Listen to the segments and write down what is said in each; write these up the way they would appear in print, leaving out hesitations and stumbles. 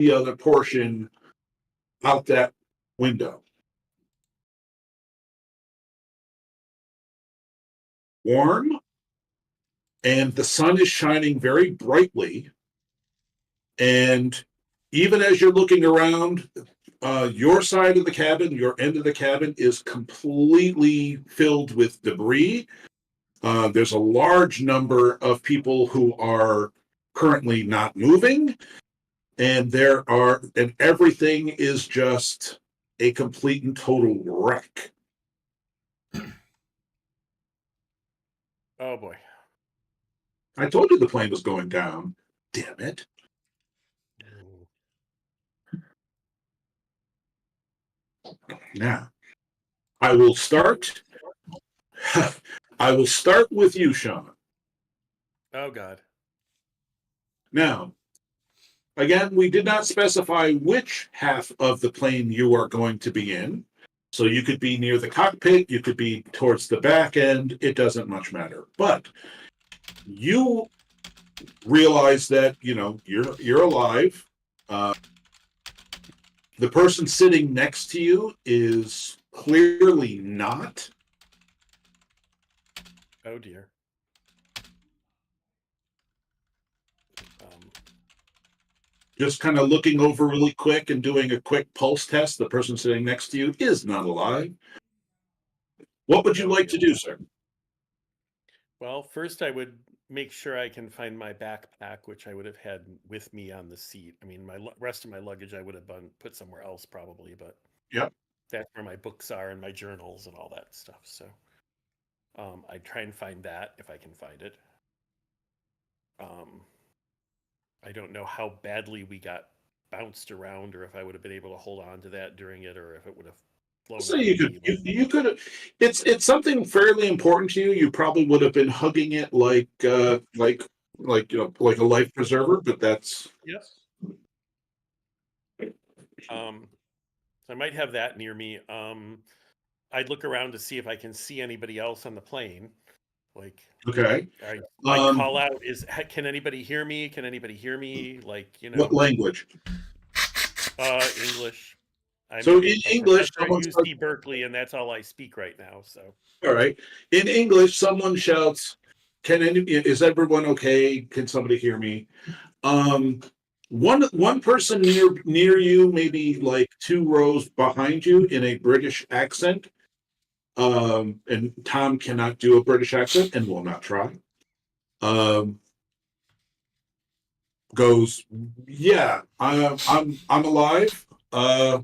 the other portion out that window. Warm, and the sun is shining very brightly. And even as you're looking around, your side of the cabin, your end of the cabin, is completely filled with debris. There's a large number of people who are currently not moving, and everything is just a complete and total wreck. Oh boy. I told you the plane was going down. Damn it. Now, I will start. I will start with you, Sean. Oh God. Now, again, we did not specify which half of the plane you are going to be in. So you could be near the cockpit, you could be towards the back end, it doesn't much matter. But you realize that, you're alive. The person sitting next to you is clearly not. Oh dear. Just kind of looking over really quick and doing a quick pulse test. The person sitting next to you is not alive. What would you like to do, sir? Well, first I would make sure I can find my backpack, which I would have had with me on the seat. I mean, my rest of my luggage I would have put somewhere else probably, but yep, that's where my books are and my journals and all that stuff. So I'd try and find that if I can find it. I don't know how badly we got bounced around, or if I would have been able to hold on to that during it, or if it would have flown. So you could have. It's something fairly important to you. You probably would have been hugging it like a life preserver, but that's yes. So I might have that near me. I'd look around to see if I can see anybody else on the plane. Like, okay. I call out, can anybody hear me? Can anybody hear me? Like, What language? English. In English, someone UC Berkeley, and that's all I speak right now. So, all right. In English, someone shouts, is everyone okay? Can somebody hear me? One person near you, maybe like 2 rows behind you, in a British accent. And Tom cannot do a British accent and will not try. Goes, yeah, I'm alive. I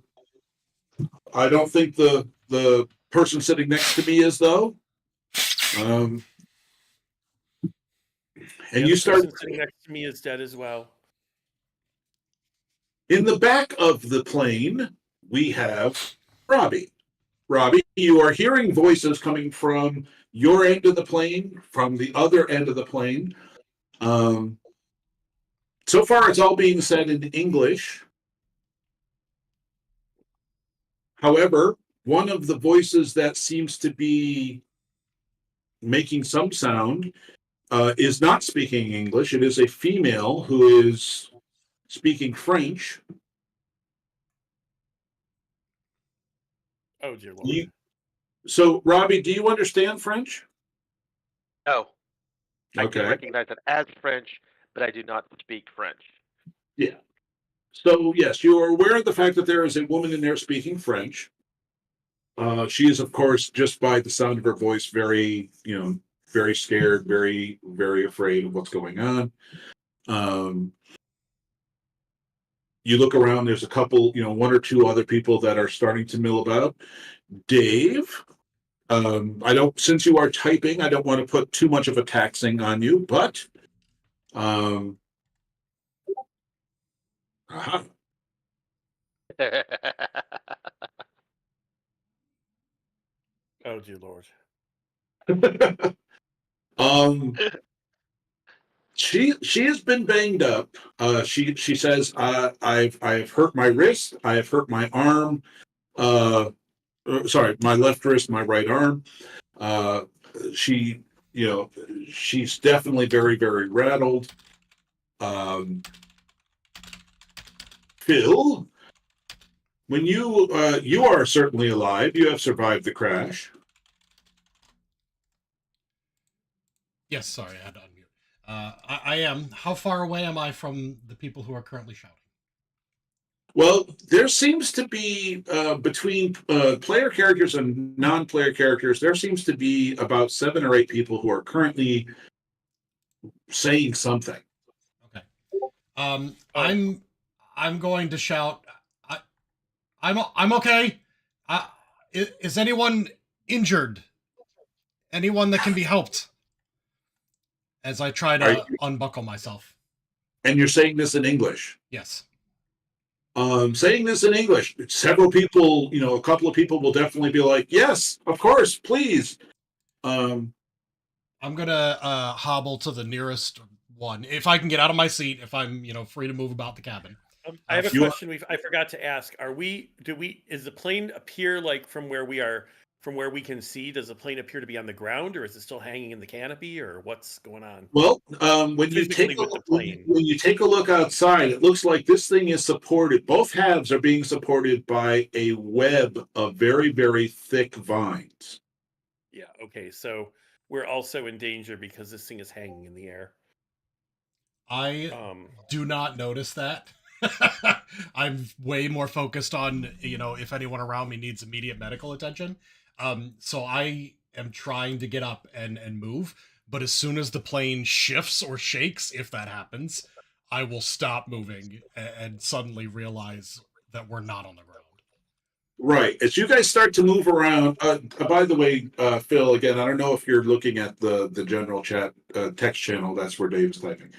don't think the person sitting next to me is, though. And you start. The person sitting next to me is dead as well. In the back of the plane, we have Robbie. Robbie, you are hearing voices coming from your end of the plane, from the other end of the plane. So far, it's all being said in English. However, one of the voices that seems to be making some sound is not speaking English. It is a female who is speaking French. Oh, dear Lord. So, Robbie, do you understand French? No. Okay. I can recognize it as French, but I do not speak French. Yeah. So, yes, you are aware of the fact that there is a woman in there speaking French. She is, of course, just by the sound of her voice, very, very scared, very, very afraid of what's going on. You look around, there's a couple, 1 or 2 other people that are starting to mill about. Dave, since you are typing, I don't want to put too much of a taxing on you, but uh-huh. Oh, dear Lord. She has been banged up. She says, I've hurt my wrist, I have hurt my arm. Sorry, my left wrist, my right arm. She's definitely very, very rattled. Phil, when you are certainly alive. You have survived the crash. Yes, sorry, I had to unmute. I am. How far away am I from the people who are currently shouting? Well, there seems to be between player characters and non-player characters, there seems to be about 7 or 8 people who are currently saying something. Okay. I'm going to shout. I'm okay. Is anyone injured? Anyone that can be helped? As I try to unbuckle myself. And you're saying this in English. Yes. Saying this in English, several people, a couple of people will definitely be like, "Yes, of course, please." I'm gonna hobble to the nearest one if I can get out of my seat. If I'm, free to move about the cabin. I have a question. I forgot to ask. Is the plane appear like from where we are, from where we can see? Does the plane appear to be on the ground, or is it still hanging in the canopy, or what's going on? Well, when you take a look outside, it looks like this thing is supported. Both halves are being supported by a web of very, very thick vines. Yeah. Okay. So we're also in danger because this thing is hanging in the air. I do not notice that. I'm way more focused on, if anyone around me needs immediate medical attention. So I am trying to get up and move, but as soon as the plane shifts or shakes, if that happens, I will stop moving and suddenly realize that we're not on the ground. Right. As you guys start to move around, by the way, Phil, again, I don't know if you're looking at the general chat text channel. That's where Dave's typing.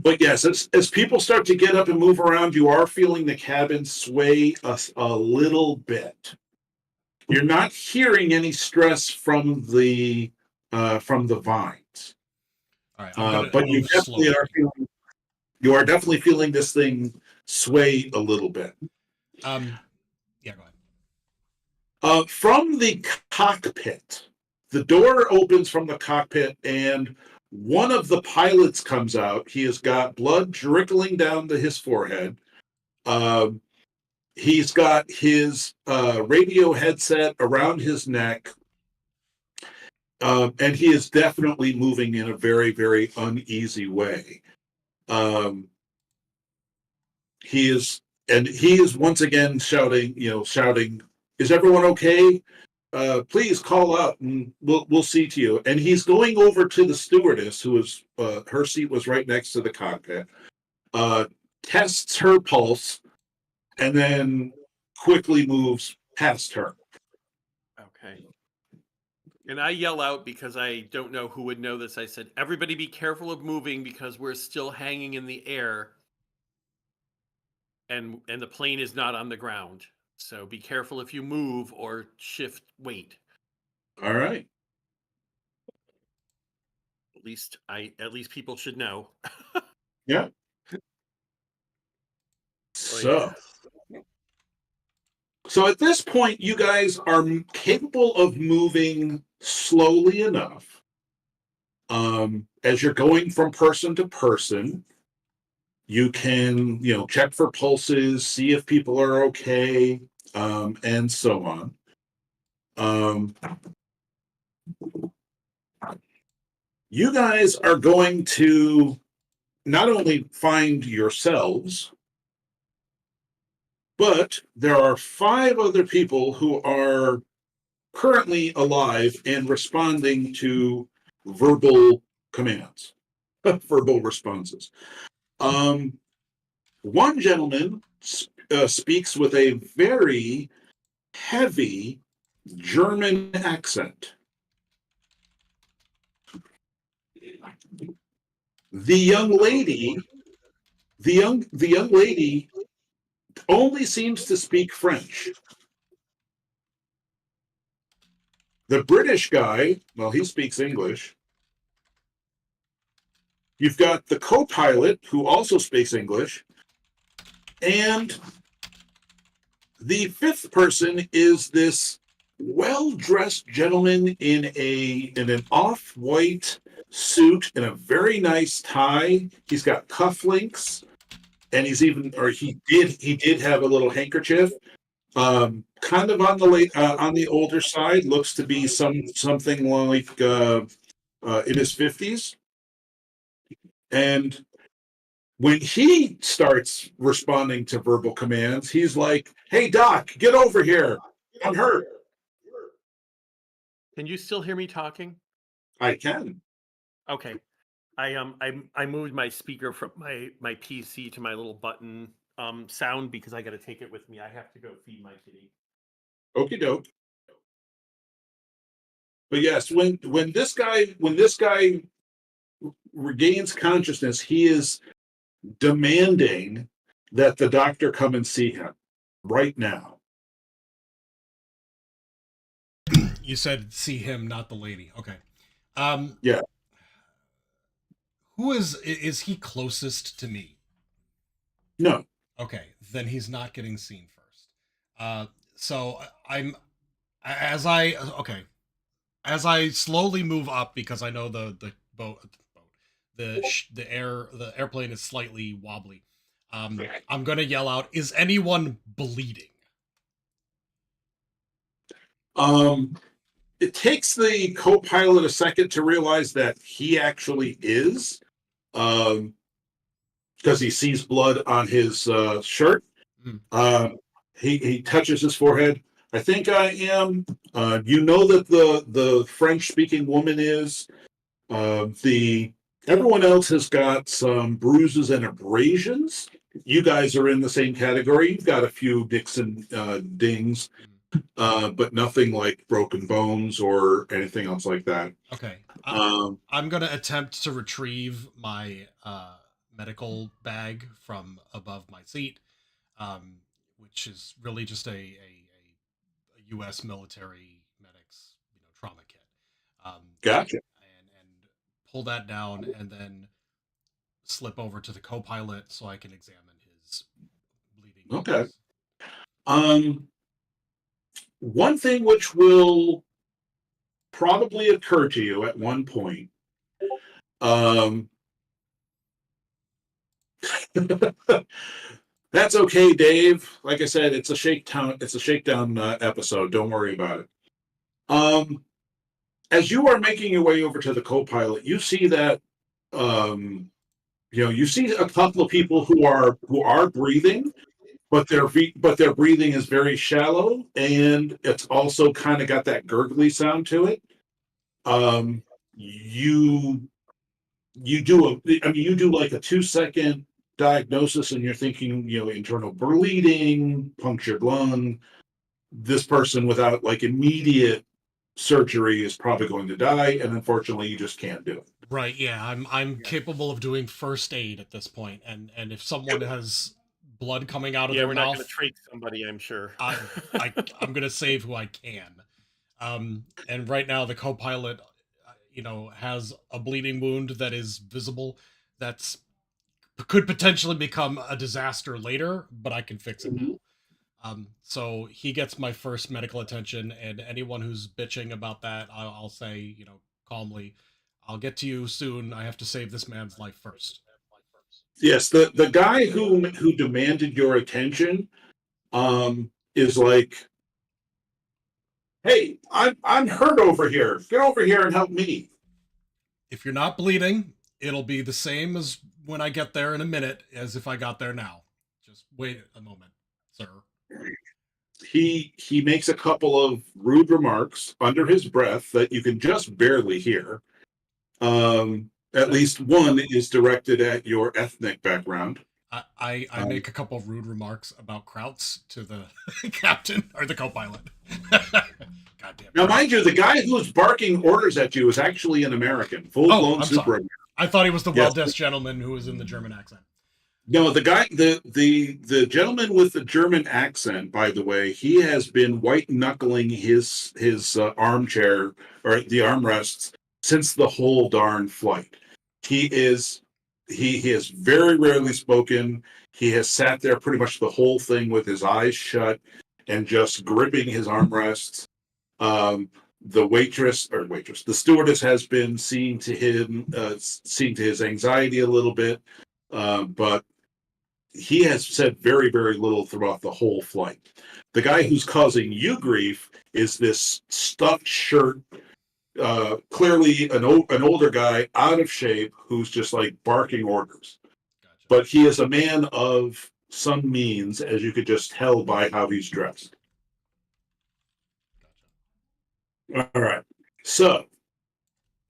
But yes, as people start to get up and move around, you are feeling the cabin sway a little bit. You're not hearing any stress from the vines. All right, but you definitely are definitely feeling this thing sway a little bit. Yeah, go ahead. From the cockpit, the door opens from the cockpit, and one of the pilots comes out. He has got blood trickling down to his forehead. He's got his radio headset around his neck, and he is definitely moving in a very, very uneasy way. He is once again shouting, "Is everyone okay? Please call out, and we'll see to you." And he's going over to the stewardess, who is her seat was right next to the cockpit. Tests her pulse, and then quickly moves past her. Okay. And I yell out because I don't know who would know this. I said, "Everybody be careful of moving because we're still hanging in the air. And the plane is not on the ground. So be careful if you move or shift weight." All right. At least people should know. Yeah. So at this point, you guys are capable of moving slowly enough. As you're going from person to person, you can, check for pulses, see if people are okay, and so on. You guys are going to not only find yourselves, but there are 5 other people who are currently alive and responding to verbal commands, verbal responses. One gentleman speaks with a very heavy German accent. The young lady only seems to speak French. The British guy, well, he speaks English. You've got the co-pilot, who also speaks English. And the 5th person is this well-dressed gentleman in an off-white suit and a very nice tie. He's got cufflinks. and he did have a little handkerchief. Kind of on the older side, looks to be something like in his 50s. And when he starts responding to verbal commands, he's like, "Hey Doc, get over here. I'm hurt." Can you still hear me talking? I can. Okay. I moved my speaker from my PC to my little button sound because I got to take it with me. I have to go feed my kitty. Okie doke. But yes, when this guy regains consciousness, he is demanding that the doctor come and see him right now. You said see him, not the lady. Okay. Yeah. Who is he closest to me? No. Okay, then he's not getting seen first. So I'm as I okay, as I slowly move up because I know the the airplane is slightly wobbly. I'm gonna yell out, "Is anyone bleeding?" It takes the co-pilot a second to realize that he actually is, because he sees blood on his shirt. Mm. He touches his forehead. I think I am. You know that the French-speaking woman is. The Everyone else has got some bruises and abrasions. You guys are in the same category. You've got a few nicks and dings, but nothing like broken bones or anything else like that. Okay. Um, I'm gonna attempt to retrieve my medical bag from above my seat, which is really just a U.S. military medics, trauma kit. gotcha. And pull that down, and then slip over to the co-pilot so I can examine his bleeding Okay. wounds. One thing which will probably occur to you at one point. That's okay, Dave. Like I said, it's a shakedown. It's a shakedown episode. Don't worry about it. As you are making your way over to the co-pilot, you see that you see a couple of people who are breathing, but their breathing is very shallow, and it's also kind of got that gurgly sound to it. You you do like a 2-second diagnosis, and you're thinking, internal bleeding, punctured lung. This person without like immediate surgery is probably going to die, and unfortunately, you just can't do it. Right. Yeah. I'm capable of doing first aid at this point, and if someone has blood coming out of Yeah, their we're not going mouth, to trach somebody, I'm sure. I'm gonna save who I can. And right now the co-pilot, has a bleeding wound that is visible. That's could potentially become a disaster later, but I can fix it now. So he gets my first medical attention, and anyone who's bitching about that, I'll say, calmly, "I'll get to you soon. I have to save this man's life first." Yes, the guy who demanded your attention is like, "Hey, I'm hurt over here. Get over here and help me." If you're not bleeding, it'll be the same as when I get there in a minute as if I got there now. Just wait a moment, sir. He makes a couple of rude remarks under his breath that you can just barely hear. At least one is directed at your ethnic background. I make a couple of rude remarks about Krauts to the captain or the co-pilot. Goddamn. Now, mind you, the guy who's barking orders at you is actually an American, full-blown I'm super sorry. American. I thought he was the Yes. well-dressed gentleman who was in the German accent. No, the gentleman with the German accent, by the way, he has been white knuckling his armchair or the armrests since the whole darn flight. He is very rarely spoken. He has sat there pretty much the whole thing with his eyes shut and just gripping his armrests. The stewardess has been seeing to his anxiety a little bit, but he has said very, very little throughout the whole flight. The guy who's causing you grief is this stuffed shirt, clearly an older guy, out of shape, who's just like barking orders. Gotcha. But he is a man of some means, as you could just tell by how he's dressed. Gotcha. All right. So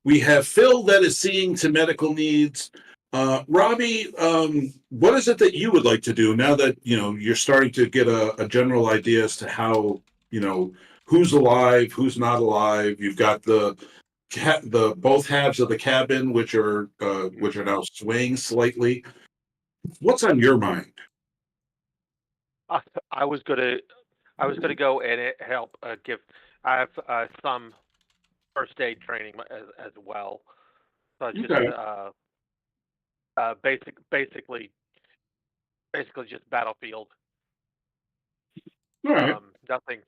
we have Phil that is seeing to medical needs. Robbie, what is it that you would like to do now that you're starting to get a general idea as to how who's alive, who's not alive? You've got the both halves of the cabin, which are now swaying slightly. What's on your mind? I was gonna go and help give. I have some first aid training as well. So just Okay. basically just battlefield. All right. Nothing.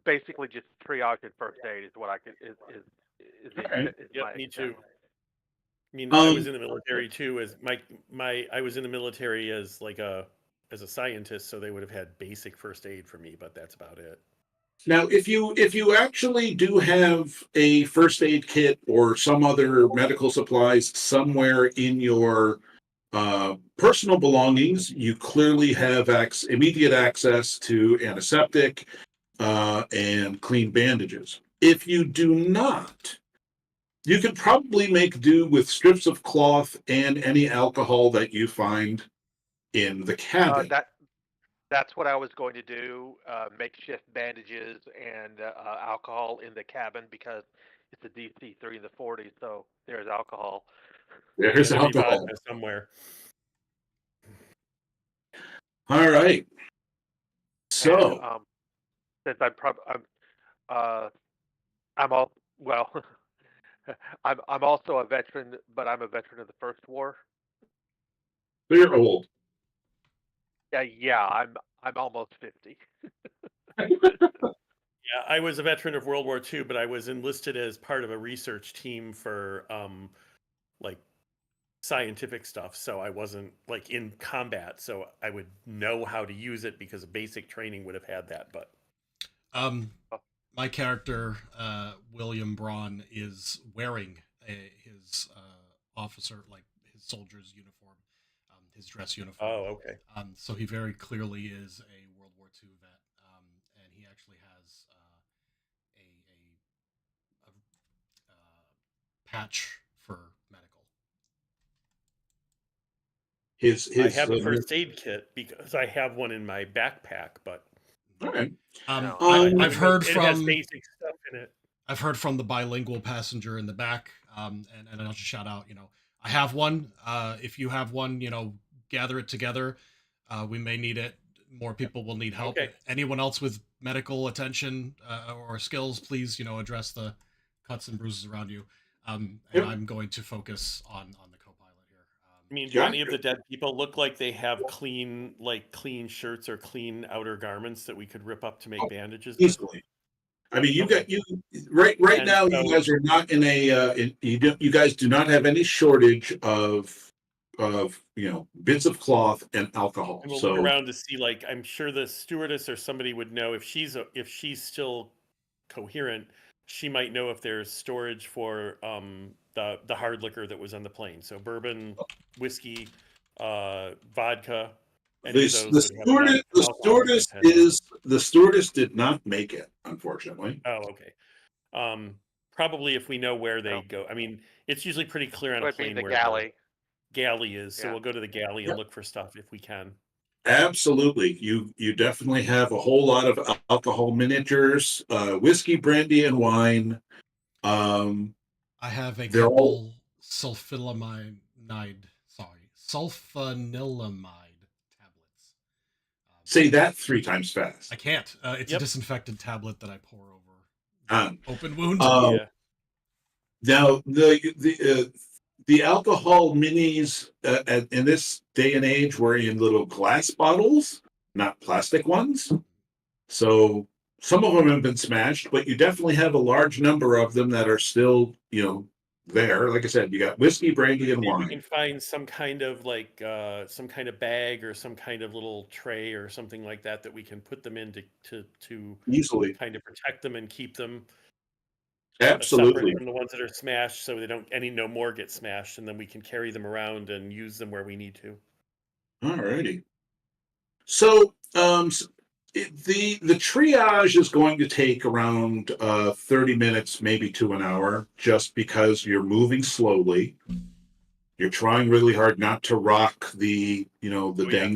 Basically just triage and first aid is what I could is Okay. is Yep, my me extent. too. I mean, I was in the military too. As I was in the military as as a scientist, so they would have had basic first aid for me, but that's about it. Now, if you actually do have a first aid kit or some other medical supplies somewhere in your personal belongings, you clearly have immediate access to antiseptic and clean bandages. If you do not, you could probably make do with strips of cloth and any alcohol that you find in the cabin. That's what I was going to do. Makeshift bandages and alcohol in the cabin because it's a DC-3 in the 40s, so there's alcohol. There's There'll be alcohol. vodka somewhere. All right. So, And, since I'm all well, I'm also a veteran, but I'm a veteran of the First War. you're old. Yeah, I'm almost 50. Yeah, I was a veteran of World War II, but I was enlisted as part of a research team for like scientific stuff. So I wasn't like in combat, so I would know how to use it because a basic training would have had that. But my character, William Braun, is wearing his officer, like his soldier's uniform, his dress uniform. oh, okay. So he very clearly is a World War II vet, and he actually has a patch for medical. I have a first aid kit because I have one in my backpack, but all right. No, I've heard it has from basic stuff in it. I've heard from the bilingual passenger in the back, and I'll just shout out, I have one. If you have one, gather it together. We may need it. More people will need help. Okay. Anyone else with medical attention or skills, please, address the cuts and bruises around you. And Yep. I'm going to focus on the co-pilot here. I mean, do any of the dead people look like they have clean shirts or clean outer garments that we could rip up to make bandages? Easily. I mean, you Okay. got you right And now. so- You guys are not in a. You guys do not have any shortage of bits of cloth and alcohol. And we'll So look around to see, like, I'm sure the stewardess or somebody would know if she's still coherent. She might know if there's storage for the hard liquor that was on the plane. So bourbon, whiskey, vodka. Any of those would have enough alcohol to get the stewardess did not make it, unfortunately. Oh, okay. Probably if we know where they No. go. I mean, it's usually pretty clear on it a would be plane the where galley. the galley is. So Yeah. we'll go to the galley Yep. and look for stuff if we can. Absolutely, you definitely have a whole lot of alcohol miniatures, whiskey, brandy, and wine. I have a they're couple sulfanilamide tablets. Say that 3 times fast. I can't. It's Yep. a disinfectant tablet that I pour over Um, open wound. Yeah. Now the alcohol minis in this day and age were in little glass bottles, not plastic ones. So some of them have been smashed, but you definitely have a large number of them that are still there. Like I said, you got whiskey, brandy, and Maybe we can wine. find some kind of like some kind of bag or some kind of little tray or something like that we can put them in to Easily. kind of protect them and keep them separate Absolutely. from the ones that are smashed, so they don't no more get smashed, and then we can carry them around and use them where we need to. All righty. So, the triage is going to take around 30 minutes, maybe to an hour, just because you're moving slowly. You're trying really hard not to rock the, Oh, yeah.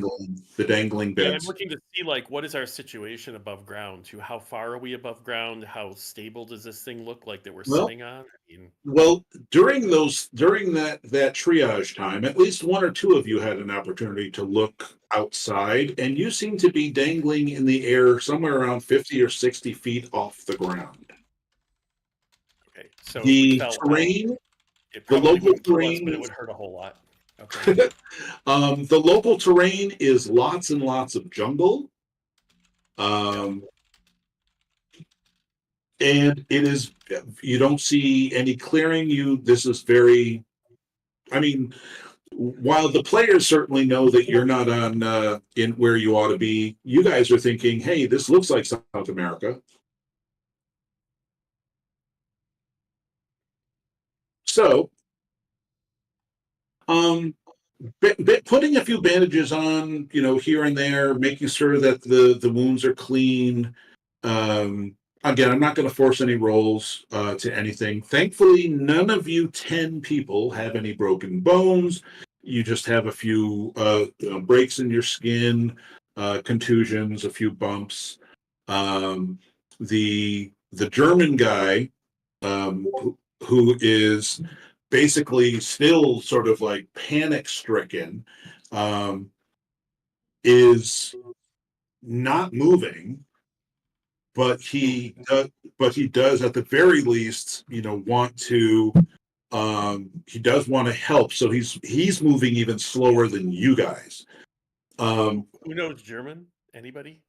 the dangling Yeah, I'm bits. looking to see like what is our situation above ground to how far are we above ground? How stable does this thing look like that we're Well, sitting on? I mean, well, during that triage time, at least one or two of you had an opportunity to look outside, and you seem to be dangling in the air somewhere around 50 or 60 feet off the ground. okay. So if we The fell out, terrain, it the probably local wouldn't kill us, terrain but it is would hurt a whole lot. Okay. the local terrain is lots and lots of jungle. Yeah. And it is, you don't see any clearing. This is very, I mean, while the players certainly know that you're not on in where you ought to be, you guys are thinking, hey, this looks like South America. So, putting a few bandages on, here and there, making sure that the wounds are clean. Again, I'm not going to force any rolls to anything. Thankfully, none of you 10 people have any broken bones. You just have a few breaks in your skin, contusions, a few bumps. The German guy, who is basically still sort of like panic stricken, is not moving, but he does at the very least, want to. He does want to help, so he's moving even slower than you guys. Who knows German? Anybody?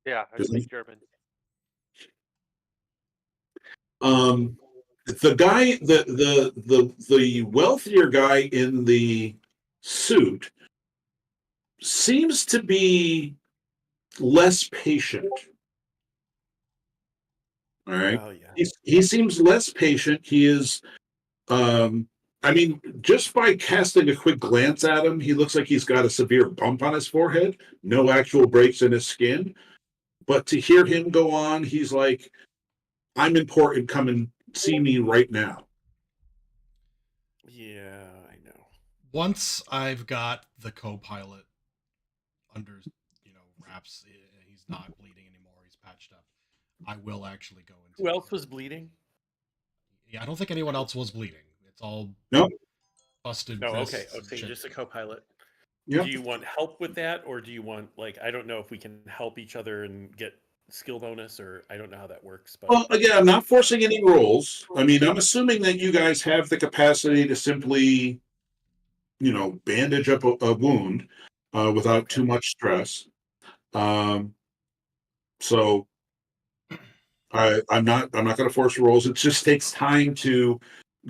Yeah, I speak German. The guy, the wealthier guy in the suit seems to be less patient. All right. Oh yeah. He seems less patient. He is, I mean, just by casting a quick glance at him, he looks like he's got a severe bump on his forehead, no actual breaks in his skin. But to hear him go on, he's like, I'm important. Come and see me right now. Yeah, I know. Once I've got the co-pilot under, wraps, he's not bleeding anymore. He's patched up. I will actually go into. Who else was bleeding? Yeah, I don't think anyone else was bleeding. It's all Nope. busted. No, okay. fists and Okay, shit. just a co-pilot. Yep. Do you want help with that, or do you want I don't know if we can help each other and get skill bonus, or I don't know how that works. But Well, again, I'm not forcing any rolls. I mean, I'm assuming that you guys have the capacity to simply, bandage up a wound without too much stress. So I'm not going to force rolls. It just takes time to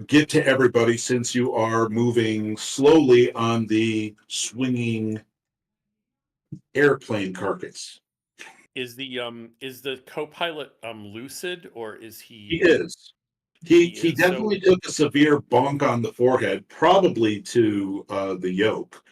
get to everybody since you are moving slowly on the swinging airplane carcass. is the co-pilot lucid, or is He he? is. He is, definitely took a severe bonk on the forehead, probably to the yoke.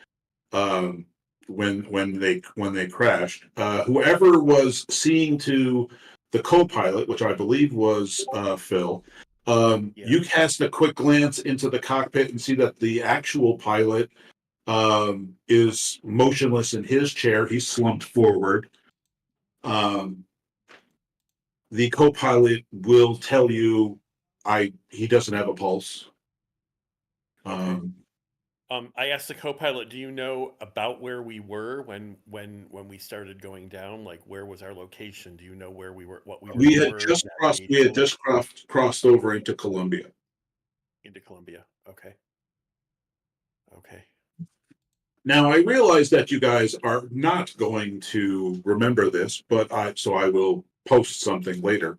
When they crashed, whoever was seeing to the co-pilot, which I believe was Phil, Yeah. you cast a quick glance into the cockpit and see that the actual pilot is motionless in his chair. He's slumped forward. The co-pilot will tell you he doesn't have a pulse. Okay. I asked the co-pilot, "Do you know about where we were when we started going down? Like, where was our location? Do you know where we were? What we were We had over just crossed. We had just crossed over into Colombia. into Colombia? Okay. Okay. Now I realize that you guys are not going to remember this, but I will post something later.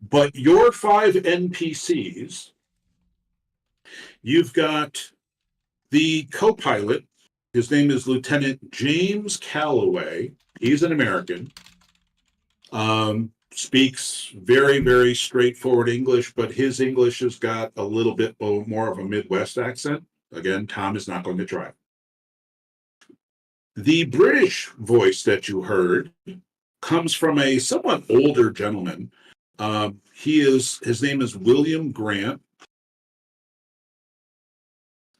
But your 5 NPCs, you've got the co-pilot. His name is Lieutenant James Calloway. He's an American. Speaks very, very straightforward English, but his English has got a little bit more of a Midwest accent. Again, Tom is not going to try. The British voice that you heard comes from a somewhat older gentleman. His name is William Grant.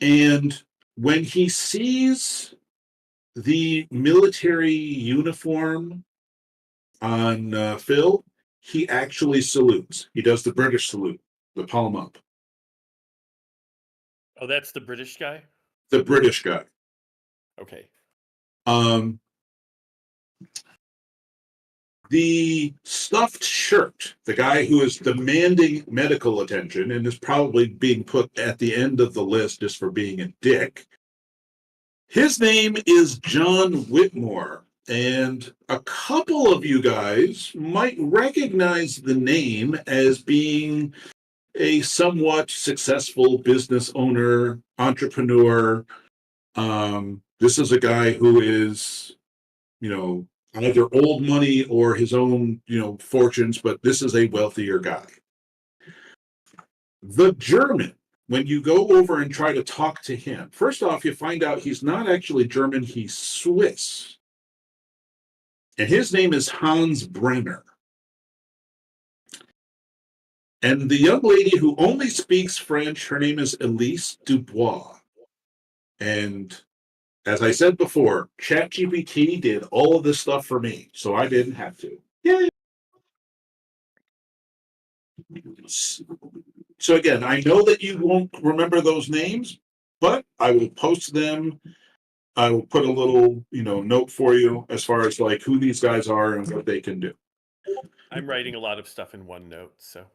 And when he sees the military uniform on Phil, he actually salutes. He does the British salute, the palm up. Oh, that's the British guy? The British guy. Okay. The stuffed shirt, the guy who is demanding medical attention and is probably being put at the end of the list just for being a dick. His name is John Whitmore, and a couple of you guys might recognize the name as being a somewhat successful business owner, entrepreneur. This is a guy who is, either old money or his own, fortunes, but this is a wealthier guy. The German, when you go over and try to talk to him, first off, you find out he's not actually German, he's Swiss. And his name is Hans Brenner. And the young lady who only speaks French, her name is Elise Dubois. And as I said before, ChatGPT did all of this stuff for me, so I didn't have to. Yay! So again, I know that you won't remember those names, but I will post them. I will put a little, note for you as far as like who these guys are and what they can do. I'm writing a lot of stuff in OneNote, so.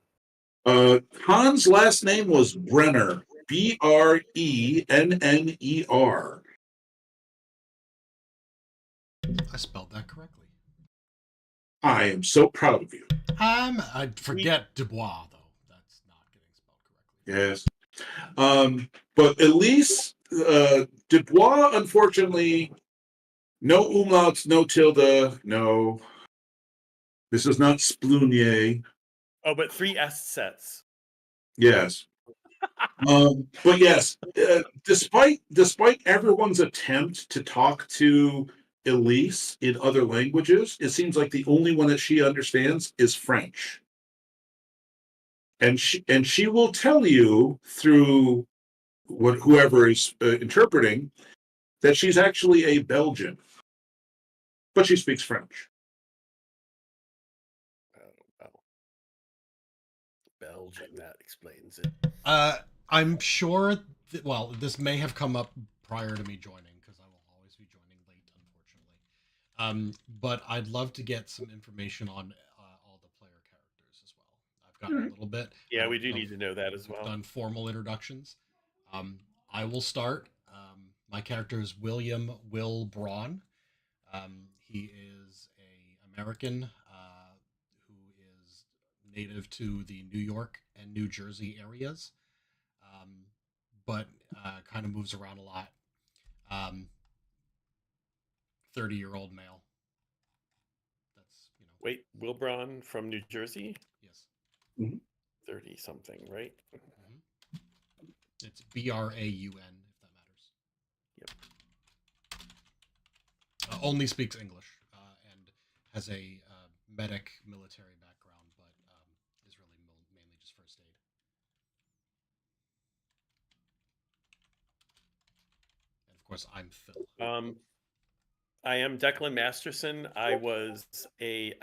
Hans' last name was Brenner, Brenner. I spelled that correctly. I am so proud of you. I forget Dubois, though. That's not getting spelled correctly. Yes. But Elise Dubois, unfortunately, no umlauts, no tilde, no. This is not Sploonier. Oh, but 3 S sets. Yes. But yes, despite everyone's attempt to talk to Elise in other languages, it seems like the only one that she understands is French. And she will tell you through whoever is interpreting that she's actually a Belgian, but she speaks French. Oh. Belgian, that explains it. I'm sure, this may have come up prior to me joining, because I will always be joining late, unfortunately. But I'd love to get some information on all the player characters as well. I've gotten a little bit. Yeah, we do need to know that as well. Done formal introductions. I will start. My character is William Will Braun. He is an American who is native to the New York and New Jersey areas, but kind of moves around a lot. 30-year-old male. That's Wait, Wilbron from New Jersey? Yes. 30 something, right? Mm-hmm. It's Braun, if that matters. Yep. Only speaks English and has a medic military background, but is really mainly just first aid. And of course, I'm Phil. I am Declan Masterson. I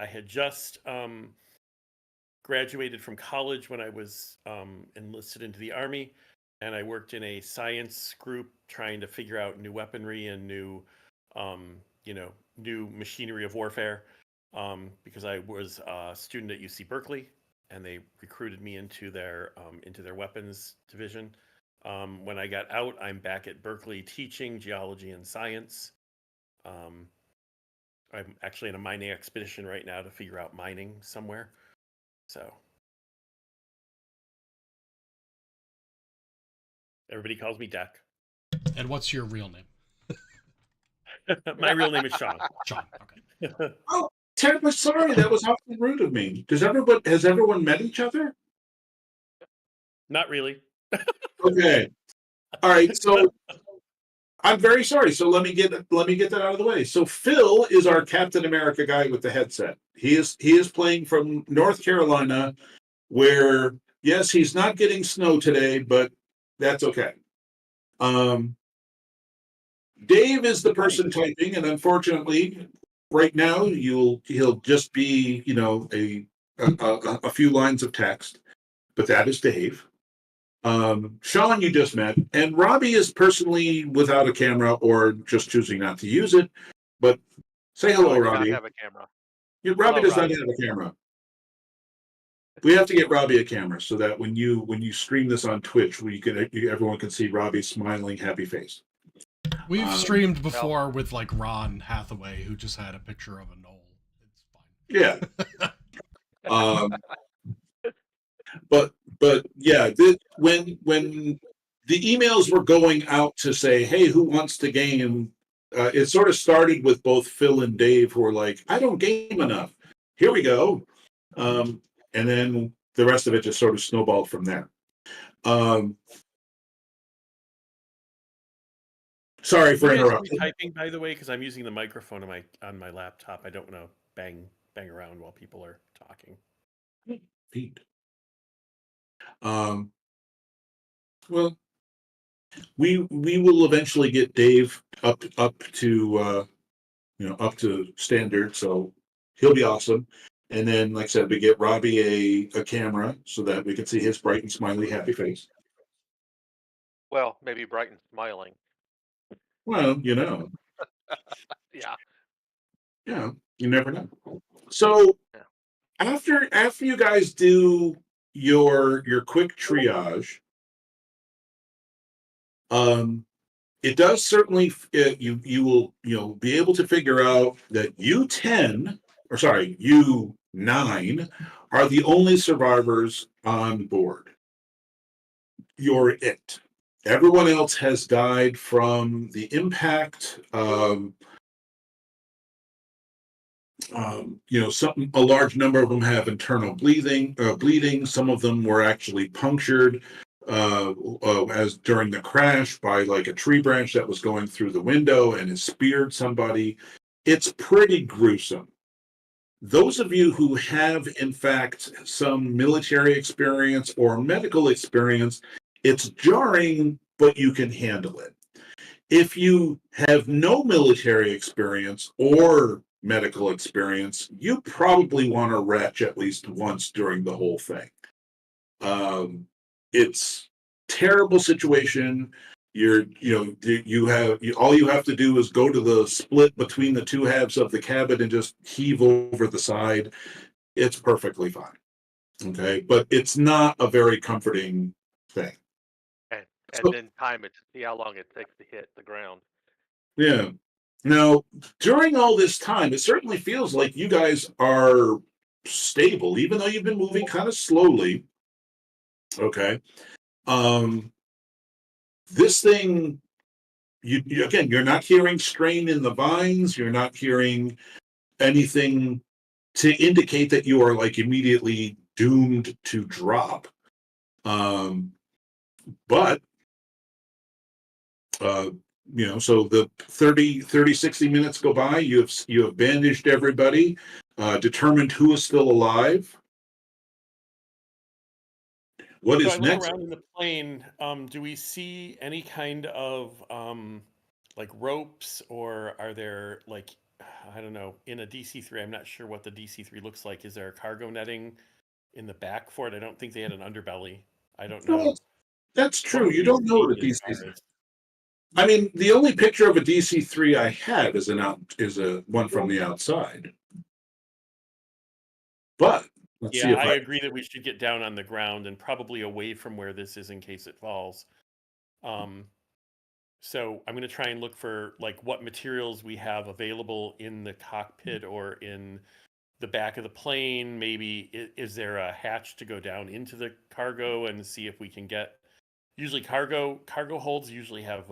had just graduated from college when I was enlisted into the Army, and I worked in a science group trying to figure out new weaponry and new machinery of warfare, because I was a student at UC Berkeley, and they recruited me into their weapons division. When I got out, I'm back at Berkeley teaching geology and science. I'm actually in a mining expedition right now to figure out mining somewhere. So Everybody calls me Deck. And what's your real name? My real name is Sean. Sean. Okay. Oh, terribly sorry. That was awfully rude of me. Has everyone met each other? Not really. Okay. All right. So I'm very sorry. So let me get that out of the way. So Phil is our Captain America guy with the headset. He is playing from North Carolina, where yes, he's not getting snow today, but that's okay. Dave is the person typing, and unfortunately, right now he'll just be a few lines of text, but that is Dave. Sean, you just met, and Robbie is personally without a camera or just choosing not to use it. But say hello, I do Robbie. not have a camera. Robbie does Robbie. not have a camera. We have to get Robbie a camera so that when you stream this on Twitch, everyone can see Robbie's smiling, happy face. We've streamed before with like Ron Hathaway, who just had a picture of a knoll. It's fine. Yeah. But yeah, when the emails were going out to say, hey, who wants to game? It sort of started with both Phil and Dave, who were like, I don't game enough. Here we go. And then the rest of it just sort of snowballed from there. Sorry for interrupting. Typing, by the way, because I'm using the microphone on my laptop. I don't want to bang around while people are talking. Pete. Well, we will eventually get Dave up to up to standard, so he'll be awesome. And then, like I said, we get Robbie a camera so that we can see his bright and smiley, happy face. Well, maybe bright and smiling. Well, Yeah. Yeah, you never know. So after you guys do your quick triage, it does certainly you will be able to figure out that U9 are the only survivors on board. You're it. Everyone else has died from the impact. A large number of them have internal bleeding. Some of them were actually punctured as during the crash by like a tree branch that was going through the window and it speared somebody. It's pretty gruesome. Those of you who have, in fact, some military experience or medical experience, it's jarring, but you can handle it. If you have no military experience or medical experience, you probably want to retch at least once during the whole thing. It's terrible situation. All you have to do is go to the split between the two halves of the cabin and just heave over the side. It's perfectly fine. Okay, but it's not a very comforting thing. And So- then time it to see how long it takes to hit the ground. Yeah. Now, during all this time, it certainly feels like you guys are stable, even though you've been moving kind of slowly. Okay. This thing, you're not hearing strain in the vines. You're not hearing anything to indicate that you are like immediately doomed to drop. But so the 60 minutes go by, you have bandaged everybody, determined who is still alive. What is I next? look around in the plane. Do we see any kind of like ropes, or are there like, I don't know, in a DC-3? I'm not sure what the DC-3 looks like. Is there a cargo netting in the back for it? I don't think they had an underbelly. I don't know. No, that's true. You don't know what a DC DC-3 is. I mean, the only picture of a DC-3 I have is a one from the outside. But let's see if I agree that we should get down on the ground and probably away from where this is in case it falls. So I'm going to try and look for like what materials we have available in the cockpit or in the back of the plane. Maybe is there a hatch to go down into the cargo and see if we can get Usually cargo holds usually have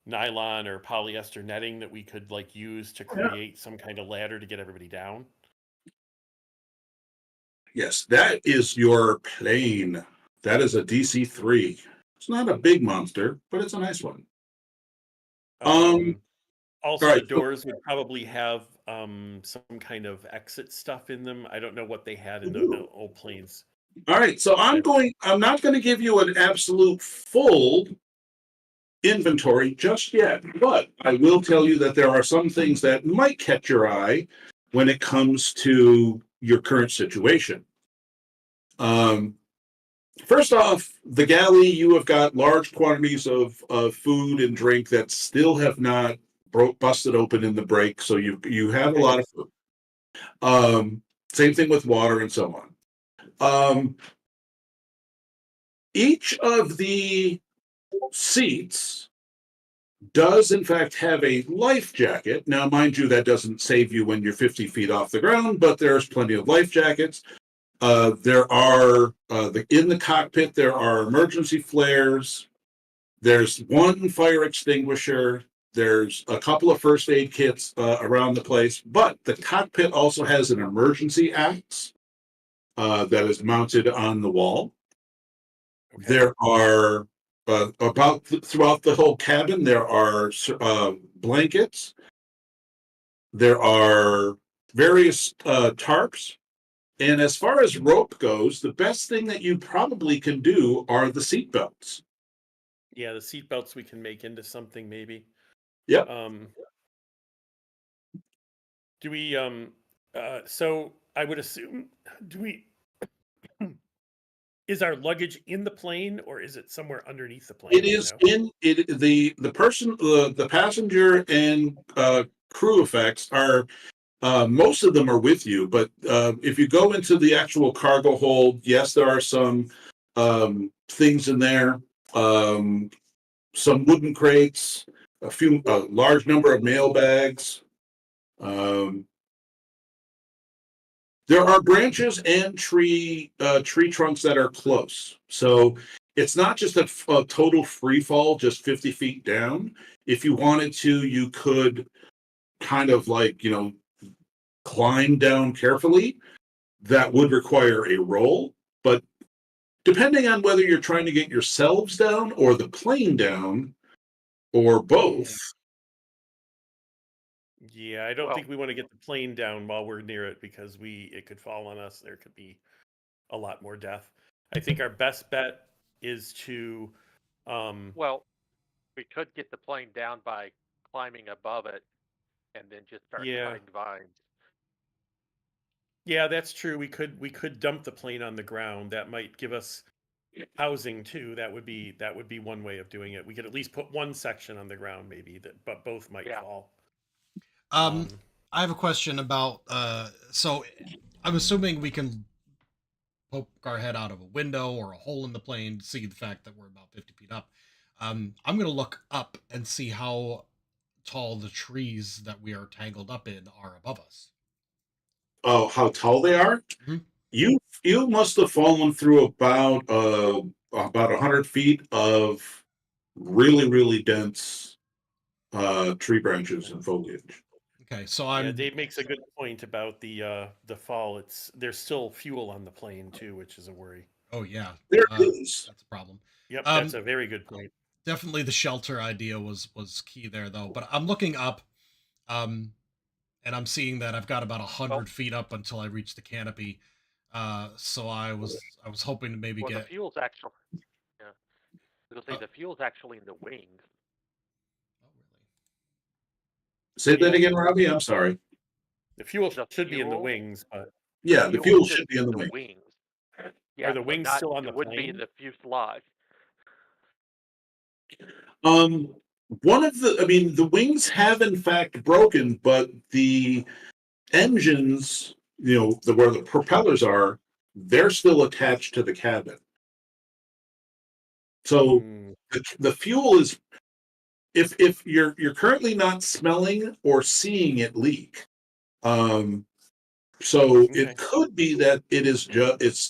nylon or polyester netting that we could like use to create some kind of ladder to get everybody down. Yes, that is your plane. That is a DC-3. It's not a big monster, but it's a nice one. Also, all the right, so- doors would probably have some kind of exit stuff in them. I don't know what they had in the old planes. All right, so I'm not going to give you an absolute full inventory just yet, but I will tell you that there are some things that might catch your eye when it comes to your current situation. First off, the galley, you have got large quantities of food and drink that still have not busted open in the break, so you have a lot of food. Same thing with water and so on. Each of the seats does in fact have a life jacket. Now, mind you, that doesn't save you when you're 50 feet off the ground, but there's plenty of life jackets. There are in the cockpit, there are emergency flares. There's one fire extinguisher. There's a couple of first aid kits around the place, but the cockpit also has an emergency axe that is mounted on the wall. Okay. There are throughout the whole cabin, there are blankets. There are various tarps. And as far as rope goes, the best thing that you probably can do are the seat belts. Yeah, the seat belts we can make into something maybe. Yep. Do we so I would assume is our luggage in the plane or is it somewhere underneath the plane? It is the passenger and crew effects are most of them are with you, but if you go into the actual cargo hold, yes, there are some things in there, some wooden crates, a large number of mail bags. There are branches and tree trunks that are close, so it's not just a total free fall, just 50 feet down. If you wanted to, you could kind of like climb down carefully. That would require a roll, but depending on whether you're trying to get yourselves down or the plane down or both. Yeah, I don't think we want to get the plane down while we're near it because it could fall on us. There could be a lot more death. I think our best bet is to well, we could get the plane down by climbing above it and then just start cutting vines. Yeah, that's true. We could dump the plane on the ground. That might give us housing too. That would be one way of doing it. We could at least put one section on the ground, maybe but both might fall. I have a question about so I'm assuming we can poke our head out of a window or a hole in the plane to see the fact that we're about 50 feet up. I'm going to look up and see how tall the trees that we are tangled up in are above us. Oh, how tall they are? Mm-hmm. You must have fallen through about 100 feet of really, really dense tree branches and foliage. Okay, so Dave makes a good point about the fall. There's still fuel on the plane too, which is a worry. Oh yeah, there is. That's a problem. Yep, that's a very good point. Definitely, the shelter idea was key there, though. But I'm looking up, and I'm seeing that I've got about 100 feet up until I reach the canopy. So I was hoping to maybe get the fuel's actually the fuel's actually in the wings. Oh, really? Say that again, Robbie. I'm sorry. The fuel should be in the wings, but the fuel should be in the wings. Yeah, are the wings still on the plane? It wouldn't be in the fuselage. The wings have in fact broken, but the engines, where the propellers are, they're still attached to the cabin. So the fuel is, if you're currently not smelling or seeing it leak, So Okay. it could be that it is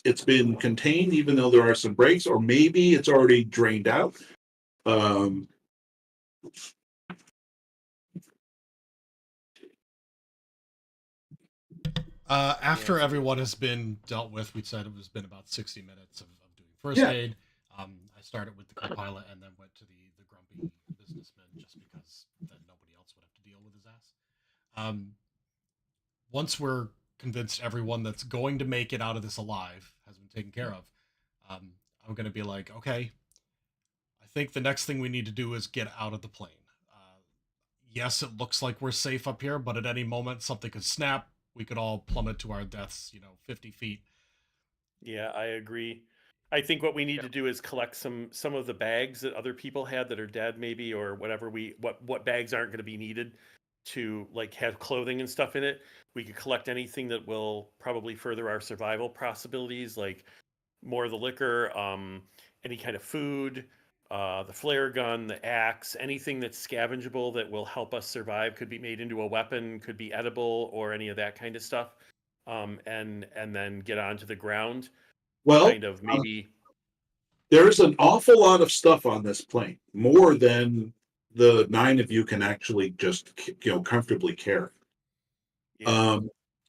it's been contained, even though there are some breaks, or maybe it's already drained out. Um, After Yeah. everyone has been dealt with, we said it was been about 60 minutes of doing first Yeah. aid. I started with the co-pilot and then went to the grumpy businessman just because then nobody else would have to deal with his ass. Once we're convinced everyone that's going to make it out of this alive has been taken care of, I'm going to be like, okay, I think the next thing we need to do is get out of the plane. Yes, it looks like we're safe up here, but at any moment something could snap. We could all plummet to our deaths, 50 feet. Yeah, I agree. I think what we need Yeah. to do is collect some of the bags that other people had that are dead, maybe, or whatever what bags aren't going to be needed to like have clothing and stuff in it. We could collect anything that will probably further our survival possibilities, like more of the liquor, any kind of food, the flare gun, the axe, anything that's scavengeable that will help us survive. Could be made into a weapon, could be edible, or any of that kind of stuff. And then get onto the ground, well, kind of maybe. there's an awful lot of stuff on this plane, more than the 9 of you can actually just comfortably carry. Yeah,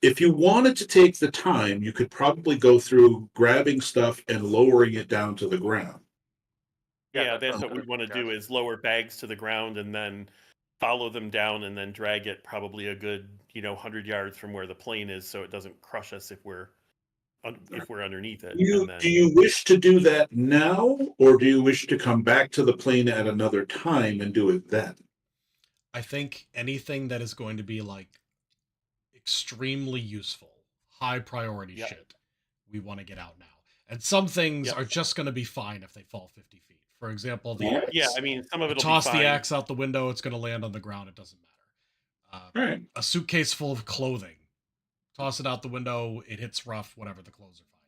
If you wanted to take the time, you could probably go through grabbing stuff and lowering it down to the ground. yeah, that's that's what what I we was want to do suggesting. is lower bags to the ground and then follow them down and then drag it probably a good 100 yards from where the plane is, so it doesn't crush us if we're underneath it, and Do then. you wish to do that now, or do you wish to come back to the plane at another time and do it then? I think anything that is going to be like extremely useful, high priority Yep. shit, we want to get out now. And some things Yep. are just going to be fine if they fall 50 feet. For example, the Alright. axe. Yeah, I mean, some of You it'll be toss the fine. axe out the window, it's going to land on the ground. It doesn't matter. All right. A suitcase full of clothing. Toss it out the window. It hits rough. Whatever. The clothes are fine.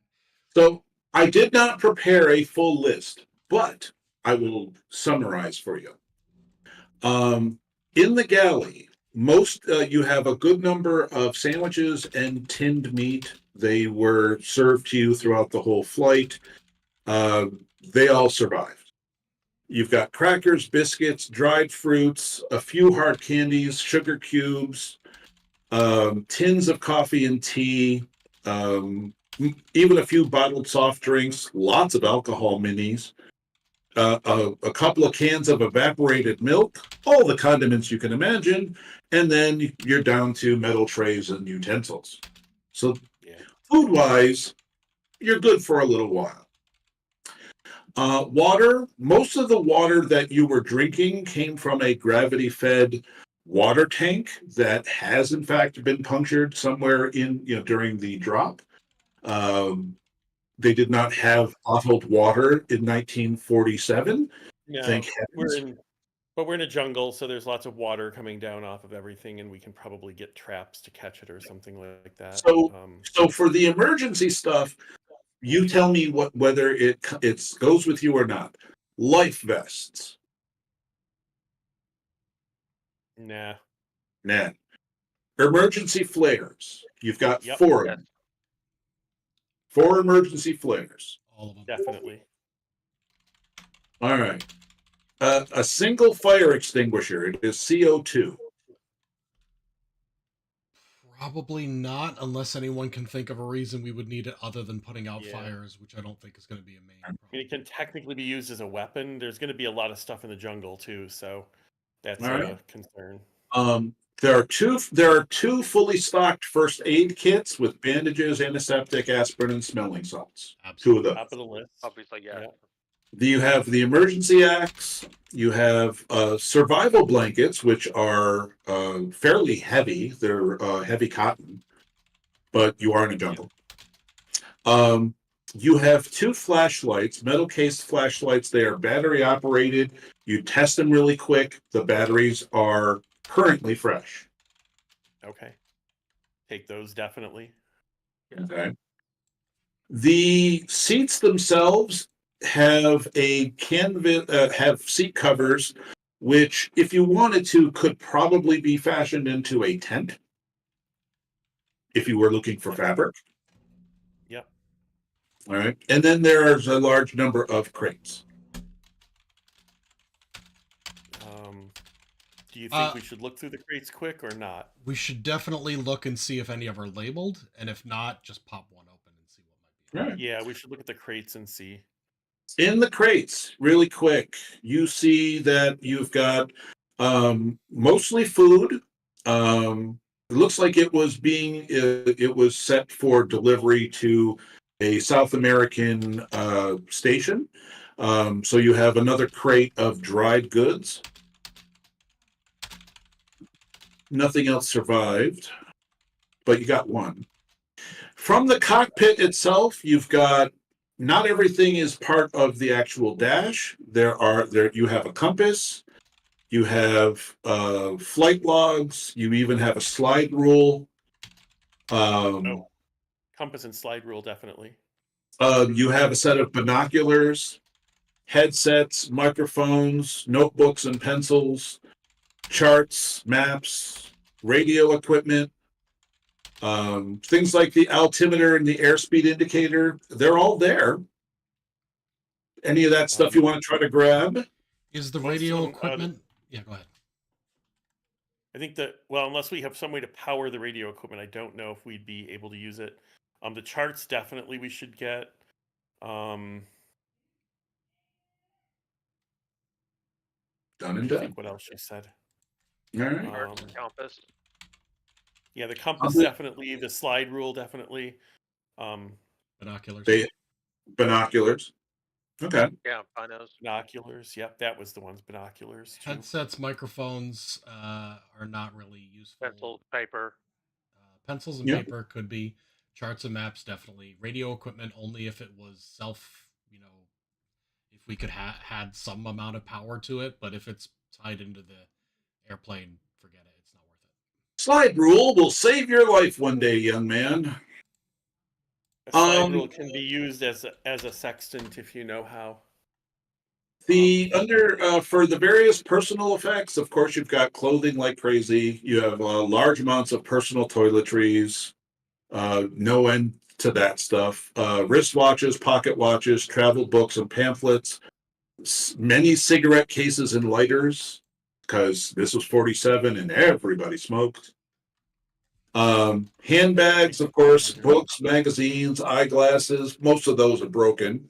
So I did not prepare a full list, but I will summarize for you. In the galley, you have a good number of sandwiches and tinned meat. They were served to you throughout the whole flight. They all survived. You've got crackers, biscuits, dried fruits, a few hard candies, sugar cubes, tins of coffee and tea, even a few bottled soft drinks, lots of alcohol minis, a couple of cans of evaporated milk, all the condiments you can imagine, and then you're down to metal trays and utensils. So, Yeah. food-wise, you're good for a little while. Water, most of the water that you were drinking came from a gravity-fed water tank that has, in fact, been punctured somewhere during the drop. They did not have bottled water in 1947. No, Thank we're heavens. we're in a jungle, so there's lots of water coming down off of everything, and we can probably get traps to catch it or something like that. So for the emergency stuff, you tell me whether it goes with you or not. Life vests. Nah. Nah. Emergency flares. You've got Yep. 4 of Yes. them. 4 emergency flares. All of them. Definitely. All right. A single fire extinguisher. It is CO2. Probably not, unless anyone can think of a reason we would need it other than putting out Yeah. fires, which I don't think is going to be a main I mean, problem. it can technically be used as a weapon. There's going to be a lot of stuff in the jungle too, so that's All a right. concern. There are two fully stocked first aid kits with bandages, antiseptic, aspirin, and smelling salts. Absolutely. 2 of Top those. of the list. Obviously, yeah. You have the emergency axe. You have survival blankets, which are fairly heavy. They're heavy cotton, but you are in a jungle. You have 2 flashlights, metal cased flashlights. They are battery operated. You test them really quick. The batteries are currently fresh. Okay. Take those definitely. Okay. The seats themselves have have seat covers, which, if you wanted to, could probably be fashioned into a tent. if you were looking for fabric. Yep. All right. And then there's a large number of crates. Do you think we should look through the crates quick or not? We should definitely look and see if any of are labeled, and if not, just pop one open and see what might be. Right. Yeah, we should look at the crates and see. In the crates, really quick, you see that you've got mostly food. It looks like it was set for delivery to a South American station. So you have another crate of dried goods. Nothing else survived, but you got one. From the cockpit itself, you've got, not everything is part of the actual dash. You have a compass, you have flight logs, you even have a slide rule. Compass and slide rule, definitely. You have a set of binoculars, headsets, microphones, notebooks and pencils, charts, maps, radio equipment, things like the altimeter and the airspeed indicator. They're all there. Any of that stuff you want to try to grab? Is the Most radio of them, equipment? Yeah, go ahead. I think that, well, unless we have some way to power the radio equipment, I don't know if we'd be able to use it. The charts definitely we should get. Done and I done. think what else she said. All right. Compass. Yeah, the compass definitely, the slide rule definitely. Binoculars. Binoculars. Okay. Yeah, binos. Binoculars. Yep, that was the ones. Binoculars. Too. Headsets, microphones are not really useful. Pencils, paper. Pencils and paper could be. Charts and maps, definitely. Radio equipment only if it was self, if we could had some amount of power to it. But if it's tied into the airplane, forget it. It's not worth it. Slide rule will save your life one day, young man. A slide rule can be used as a sextant if you know how. For the various personal effects, of course, you've got clothing like crazy. You have large amounts of personal toiletries. No end to that stuff. Wristwatches, pocket watches, travel books and pamphlets. Many cigarette cases and lighters, because this was 47 and everybody smoked. Handbags, of course, books, magazines, eyeglasses. Most of those are broken.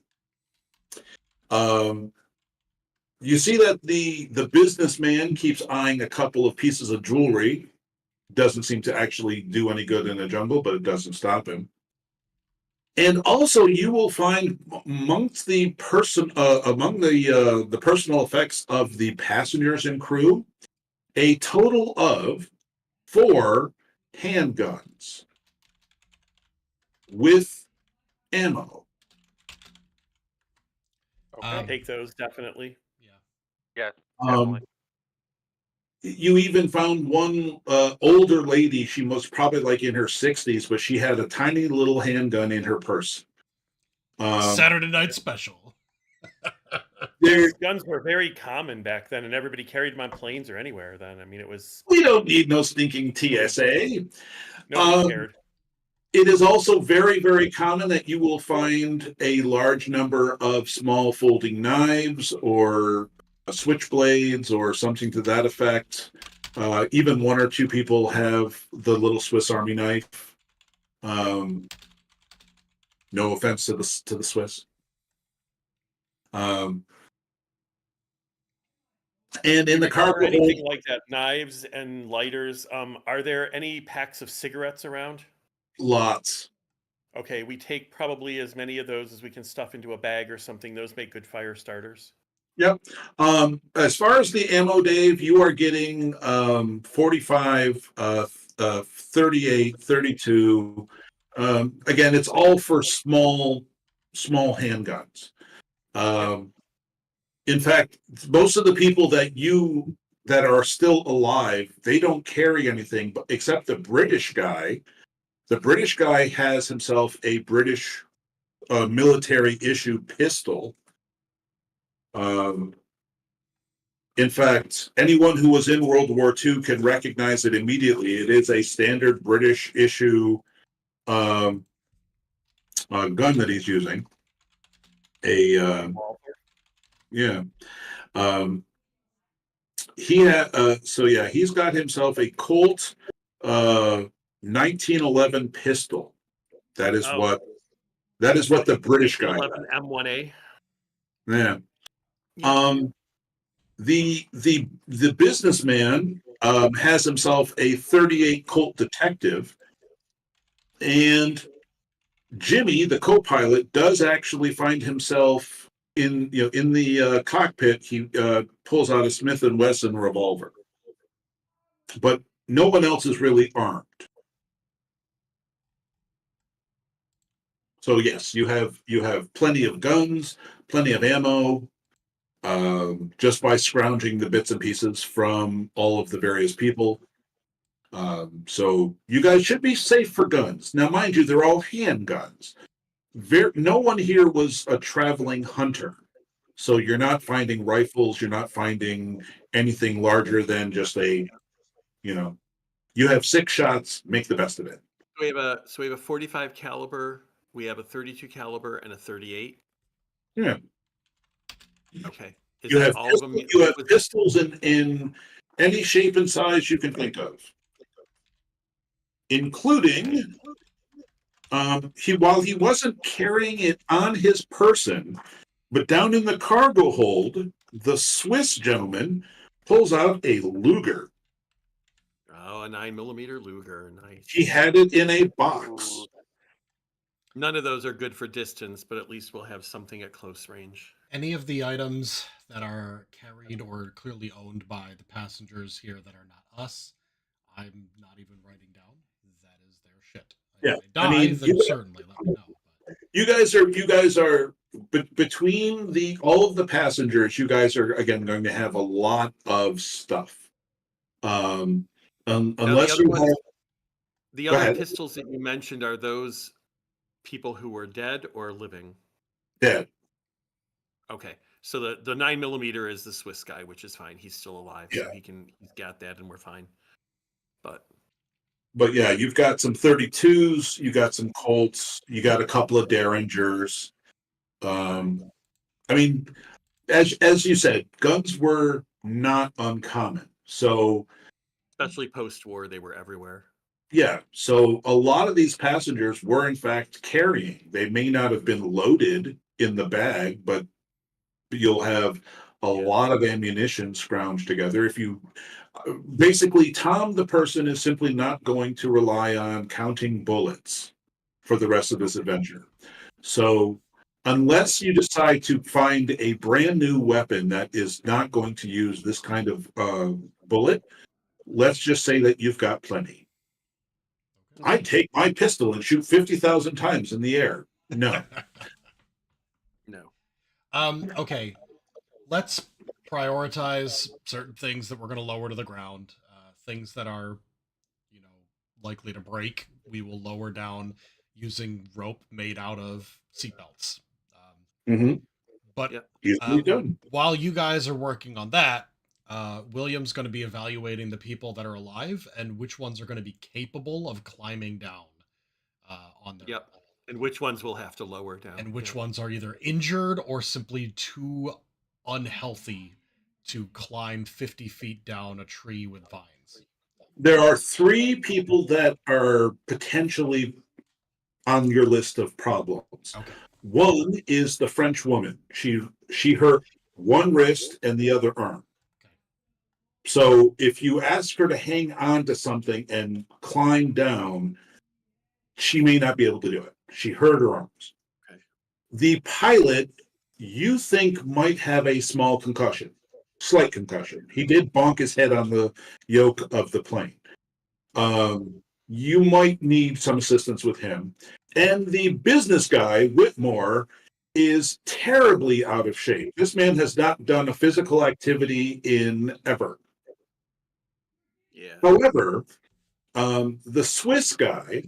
You see that the businessman keeps eyeing a couple of pieces of jewelry. Doesn't seem to actually do any good in the jungle, but it doesn't stop him. And also, you will find amongst the personal effects of the passengers and crew, a total of 4 handguns with ammo. Okay. Take those definitely. Yeah, definitely. You even found one older lady. She was probably like in her 60s, but she had a tiny little handgun in her purse. Saturday night special. Guns were very common back then, and everybody carried them on planes or anywhere then. I mean, it was... We don't need no stinking TSA. Nobody cared. It is also very, very common that you will find a large number of small folding knives or switchblades or something to that effect. Even 1 or 2 people have the little Swiss Army knife. No offense to the Swiss. And in the cargo anything like that, knives and lighters. Are there any packs of cigarettes around? Lots. Okay, we take probably as many of those as we can stuff into a bag or something. Those make good fire starters. Yep. As far as the ammo, Dave, you are getting 45, 38, 32. Again, it's all for small handguns. In fact, most of the people that are still alive, they don't carry anything except the British guy. The British guy has himself a British military issue pistol. In fact, anyone who was in World War II can recognize it immediately. It is a standard British issue gun that he's using. Yeah. He's got himself a Colt 1911 pistol. That is what the British guy had. 11 M1A. Yeah. The businessman has himself a 38 Colt Detective, and Jimmy, the co-pilot, does actually find himself in the cockpit. He pulls out a Smith and Wesson revolver, but no one else is really armed. So yes, you have plenty of guns, plenty of ammo, just by scrounging the bits and pieces from all of the various people. So you guys should be safe for guns. Now, mind you, they're all handguns. No one here was a traveling hunter. So you're not finding rifles. You're not finding anything larger than just you have 6 shots, make the best of it. We have a 45 caliber, we have a 32 caliber, and a 38. Yeah. Okay. You have pistols in any shape and size you can think of, including while he wasn't carrying it on his person, but down in the cargo hold, the Swiss gentleman pulls out a Luger. Oh, a 9mm Luger. Nice. He had it in a box. None of those are good for distance, but at least we'll have something at close range. Any of the items that are carried or clearly owned by the passengers here that are not us, I'm not even writing down. That is their shit. Yeah, if they die, then certainly let me know. But you guys are between all of the passengers. You guys are again going to have a lot of stuff. Unless the other pistols that you mentioned, are those people who were dead or living? Dead. Okay, so the 9mm is the Swiss guy, which is fine. He's still alive, yeah. So he's got that, and we're fine. But yeah, you've got some 32s, you got some Colts, you got a couple of Derringers. I mean, as you said, guns were not uncommon. So especially post-war, they were everywhere. Yeah, so a lot of these passengers were in fact carrying. They may not have been loaded in the bag, but you'll have a lot of ammunition scrounged together. If you basically, Tom, the person, is simply not going to rely on counting bullets for the rest of this adventure. So unless you decide to find a brand new weapon that is not going to use this kind of bullet, let's just say that you've got plenty. I take my pistol and shoot 50,000 times in the air. No. No. Okay. Let's prioritize certain things that we're going to lower to the ground. Things that are, likely to break, we will lower down using rope made out of seatbelts. But while you guys are working on that, William's going to be evaluating the people that are alive and which ones are going to be capable of climbing down on their own. And which ones we'll have to lower down. And which ones are either injured or simply too unhealthy to climb 50 feet down a tree with vines. There are 3 people that are potentially on your list of problems. Okay. One is the French woman. She hurt one wrist and the other arm. Okay. So if you ask her to hang on to something and climb down, she may not be able to do it. She hurt her arms. Okay. The pilot, you think, might have a small concussion, slight concussion. He did bonk his head on the yoke of the plane. You might need some assistance with him. And the business guy, Whitmore, is terribly out of shape. This man has not done a physical activity in ever. Yeah. However, the Swiss guy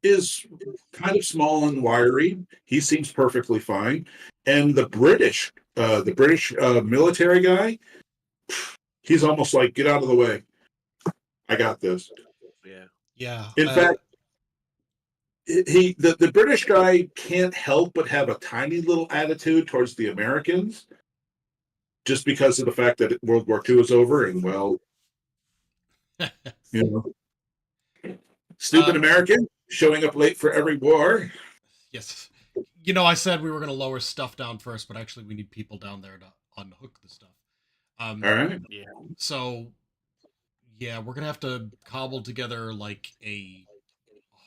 is kind of small and wiry. He seems perfectly fine. And the British military guy, he's almost like, get out of the way. I got this. Yeah. Yeah. In fact, the British guy can't help but have a tiny little attitude towards the Americans, just because of the fact that World War II is over, and well, you know, stupid American showing up late for every war. Yes. You know, I said we were going to lower stuff down first, but actually we need people down there to unhook the stuff. All right. Yeah. So, yeah, we're going to have to cobble together like a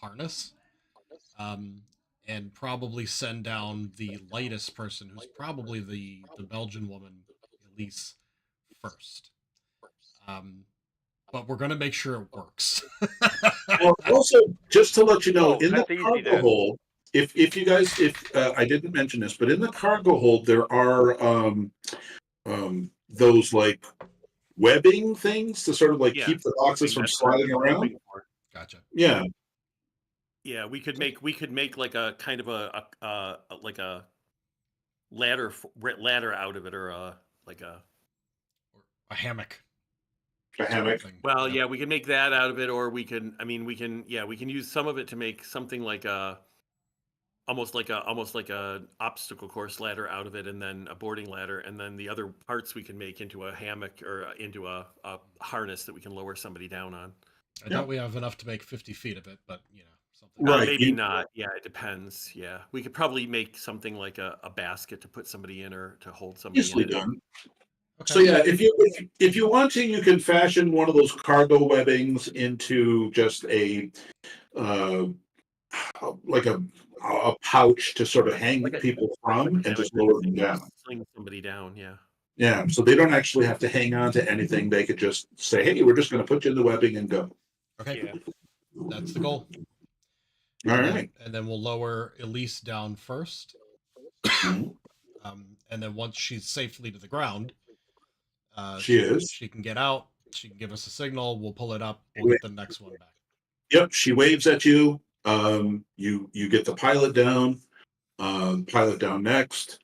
harness, and probably send down the lightest person, who's probably the Belgian woman, Elise, first. But we're going to make sure it works. Well, also, just to let you know, in the that's easy, cargo dude. hold, if you guys, if I didn't mention this, but in the cargo hold there are those like webbing things to sort of like Yeah. keep the boxes from sliding around. Gotcha. Yeah. Yeah, we could make like a kind of a like a ladder out of it, or a hammock. A hammock. Well, yeah, we can make that out of it, or we can use some of it to make something like almost like a obstacle course ladder out of it, and then a boarding ladder, and then the other parts we can make into a hammock or into a harness that we can lower somebody down on. I doubt we have enough to make 50 feet of it, but you know, something. Right. Maybe not. Yeah, it depends. Yeah, we could probably make something like a basket to put somebody in, or to hold somebody Easily in. done. Okay. So yeah, if you want to, you can fashion one of those cargo webbings into just a like a pouch to sort of hang people from, and just lower them down. Sling somebody down, yeah. Yeah, so they don't actually have to hang on to anything. They could just say, "Hey, we're just going to put you in the webbing and go." Okay. Yeah. That's the goal. All and right. And then we'll lower Elise down first. And then once she's safely to the ground, she can get out. She can give us a signal. We'll pull it up. We'll get the next one back. Yep, she waves at you. You get the pilot down. Pilot down next.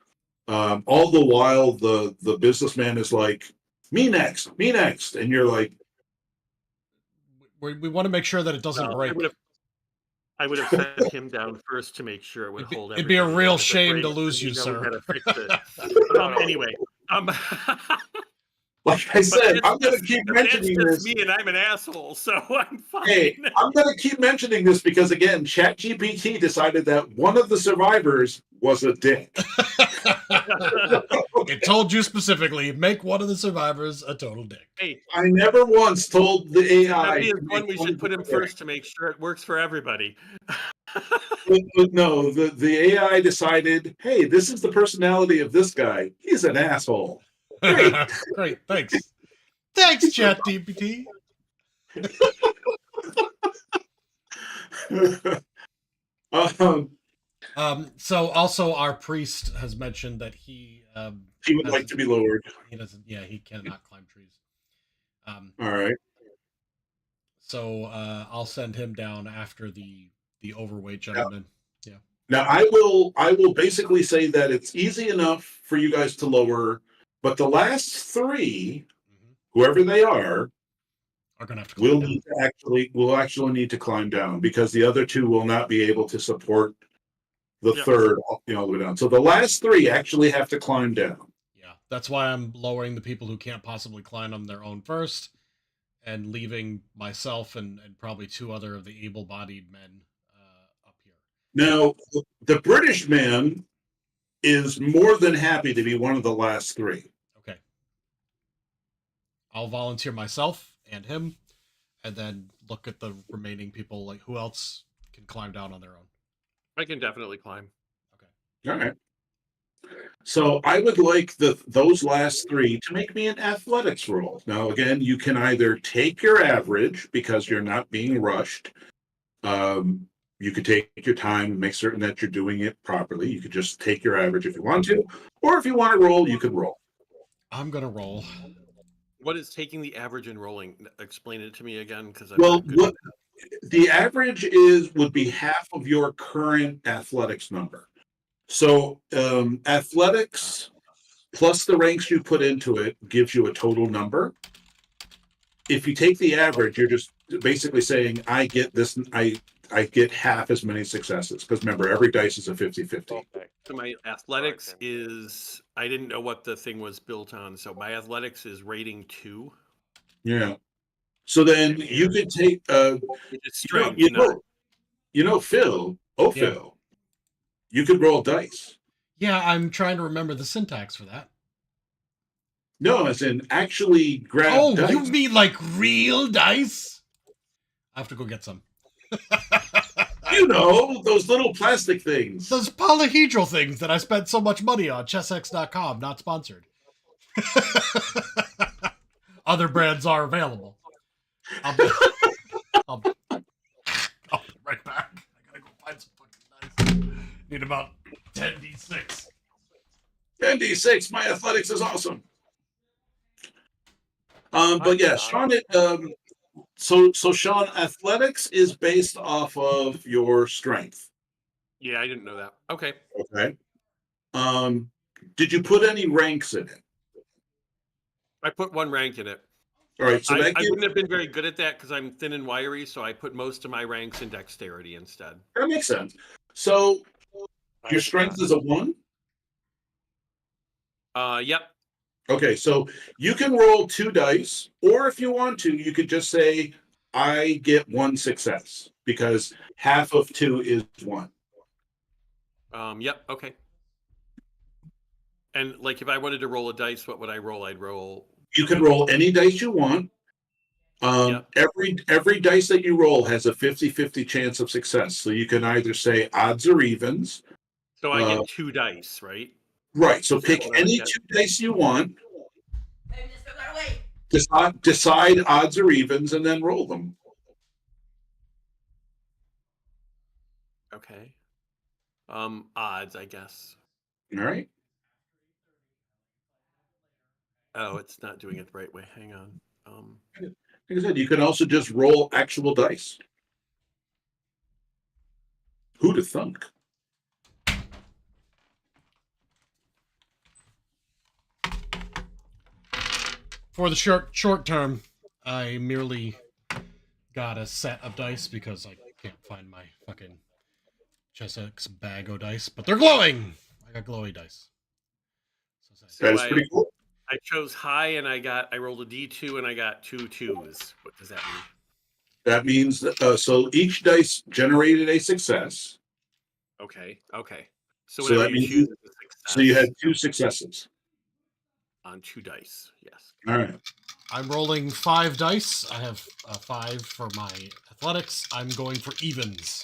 All the while, the businessman is like, "Me next, and you're like, We want to make sure that it doesn't break. I would have sent him down first to make sure it would hold. It'd be a real shame to lose you, sir. Anyway, like I said, I'm going to keep mentioning this. Me, and I'm an asshole, so I'm fine. Hey, I'm going to keep mentioning this because again, ChatGPT decided that one of the survivors was a dick. It told you specifically, make one of the survivors a total dick. Hey, I never once told the AI. That is one we should put him first to make sure it works for everybody. But no, the AI decided, hey, this is the personality of this guy. He's an asshole. Great. Great, thanks. Thanks, ChatGPT. So also our priest has mentioned that he would like to be lowered. He doesn't. Yeah, he cannot climb trees. All right. So I'll send him down after the overweight gentleman. Yeah. Now I will basically say that it's easy enough for you guys to lower, but the last three, whoever they are gonna have to climb down. will actually need to climb down, because the other two will not be able to support the third, all the way down. So the last three actually have to climb down. Yeah, that's why I'm lowering the people who can't possibly climb on their own first, and leaving myself and probably two other of the able-bodied men up here. Now, the British man is more than happy to be one of the last three. Okay. I'll volunteer myself and him, and then look at the remaining people, like who else can climb down on their own. I can definitely climb. Okay. All right. So I would like those last three to make me an athletics roll. Now, again, you can either take your average because you're not being rushed. You could take your time and make certain that you're doing it properly. You could just take your average if you want to, or if you want to roll, you could roll. I'm gonna roll. What is taking the average and rolling? Explain it to me again, because the average would be half of your current athletics number. So athletics plus the ranks you put into it gives you a total number. If you take the average, you're just basically saying, I get this. I get half as many successes. Because remember, every dice is a 50-50. Okay. So my athletics Alright, then. is, I didn't know what the thing was built on. So my athletics is rating 2. Yeah. So then Same you here. could take Which is strength, not. Phil, Yeah. Phil, you could roll dice. Yeah, I'm trying to remember the syntax for that. No, as in actually grab Oh, dice. you mean like real dice? I have to go get some. You know, those little plastic things. Those polyhedral things that I spent so much money on. ChessX.com, not sponsored. Other brands are available. I'll be right back. I gotta go find some fucking dice. Need about 10d6. 10d6, my athletics is awesome. But yeah, Sean, so Sean, athletics is based off of your strength. Yeah, I didn't know that. Okay. Okay. Did you put any ranks in it? I put 1 rank in it. All right, so I that wouldn't have been very good at that because I'm thin and wiry, so I put most of my ranks in dexterity instead. that makes sense. So I your did strength not. is a 1. Yep. Okay, so you can roll 2 dice, or if you want to, you could just say, I get 1 success because half of 2 is 1. Yep. Okay. And like, if I wanted to roll a dice, what would I roll? I'd roll. You can roll any dice you want. Yep. Every dice that you roll has a 50-50 chance of success. So you can either say odds or evens. So I get 2 dice, right? Right. So Is that pick what I would any get? 2 dice you want. Decide odds or evens and then roll them. Okay. Odds, I guess. All right. Oh, it's not doing it the right way. Hang on. Like I said, you can also just roll actual dice. Who'd have thunk? For the short term, I merely got a set of dice because I can't find my fucking ChessX bag of dice, but they're glowing. I got glowy dice. That So is pretty cool. I chose high and I rolled a D2 and I got 2 2s. What does that mean? That means that, so each dice generated a success. Okay. So So whenever that you means choose a so you success had 2 successes. on 2 dice, yes. All right. I'm rolling 5 dice. I have 5 for my athletics. I'm going for evens.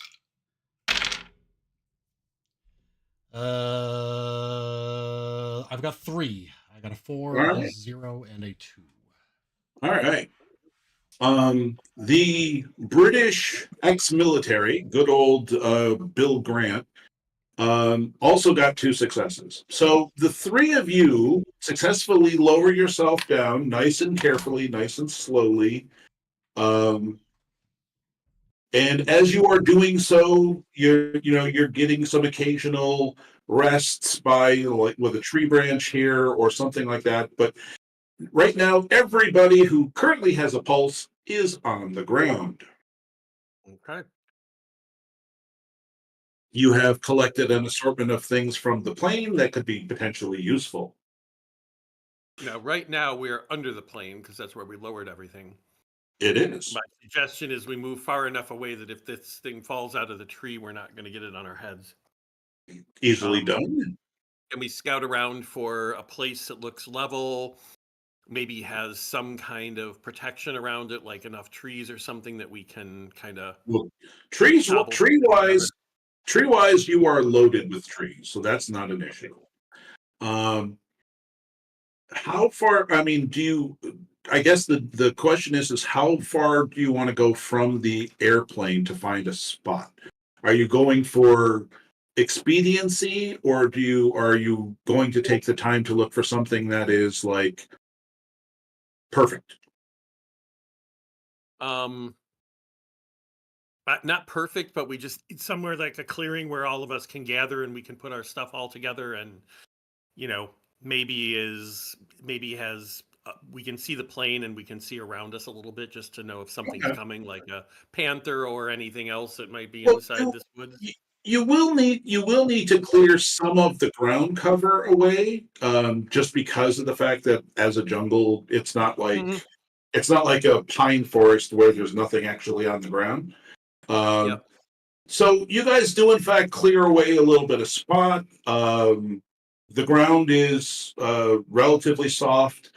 I've got 3. I got a 4, All a right. 0, and a 2. All right. The British ex-military, good old Bill Grant, also got 2 successes. So the 3 of you successfully lower yourself down nice and carefully, nice and slowly. And as you are doing so, you're getting some occasional rests by like with a tree branch here or something like that. But right now, everybody who currently has a pulse is on the ground. Okay. You have collected an assortment of things from the plane that could be potentially useful. Now, right now, we're under the plane because that's where we lowered everything. It is My suggestion is we move far enough away that if this thing falls out of the tree, we're not going to get it on our heads. easily done. And we scout around for a place that looks level, maybe has some kind of protection around it, like enough trees or something that we can kind of Well, tree wise, you are loaded with trees, so that's not an issue. How far? I mean, I guess the question is how far do you want to go from the airplane to find a spot? Are you going for expediency, or are you going to take the time to look for something that is like perfect? Not perfect, but we just need somewhere like a clearing where all of us can gather and we can put our stuff all together and, maybe has we can see the plane and we can see around us a little bit just to know if something's Okay. coming, like a panther or anything else that might be Well, inside this woods. you will need to clear some of the ground cover away, just because of the fact that as a jungle, it's not like Mhm. a pine forest where there's nothing actually on the ground. Yep. So you guys do in fact clear away a little bit of spot. The ground is relatively soft.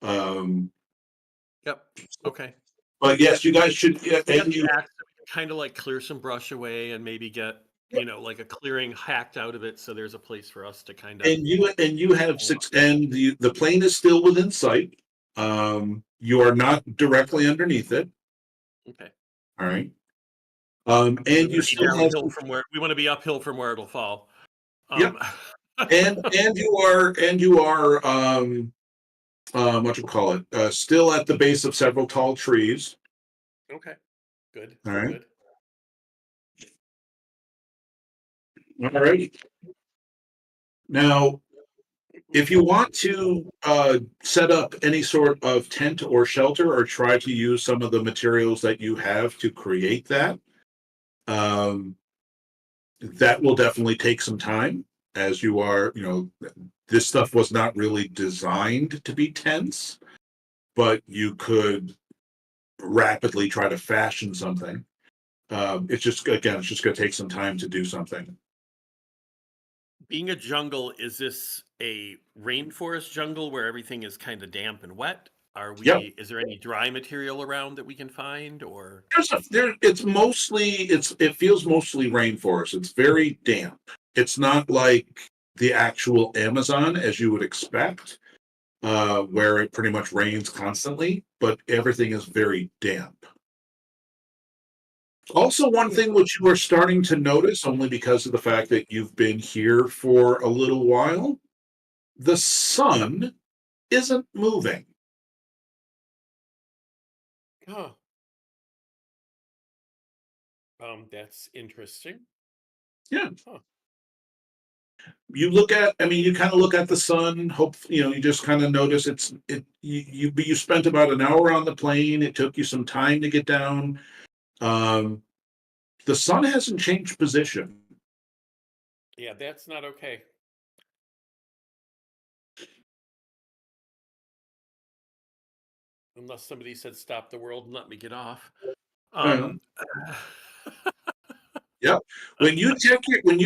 Yep. Okay. But yes, you guys should. We got And the you axe, kind of like clear some brush away and maybe get, like a clearing hacked out of it, so there's a place for us to kind of. and you have six, and the plane is still within sight. You are not directly underneath it. Okay. All right. We And want you to be still have downhill from where we want to be uphill from where it'll fall. Yep. and you are what you call it, still at the base of several tall trees. Okay. Good. All right. Good. All right. Now, if you want to set up any sort of tent or shelter, or try to use some of the materials that you have to create that, that will definitely take some time, as you are, this stuff was not really designed to be tents, but you could rapidly try to fashion something. It's just going to take some time to do something. Being a jungle, is this a rainforest jungle where everything is kind of damp and wet? Yep. Is there any dry material around that we can find, or? It feels mostly rainforest. It's very damp. It's not like the actual Amazon as you would expect, where it pretty much rains constantly, but everything is very damp. Also, one thing which you are starting to notice, only because of the fact that you've been here for a little while, the sun isn't moving. Oh. That's interesting. Yeah. Huh. You kind of look at the sun. You just kind of notice you spent about an hour on the plane. It took you some time to get down. The sun hasn't changed position. Yeah, that's not okay. Unless somebody said stop the world and let me get off. Yep. When you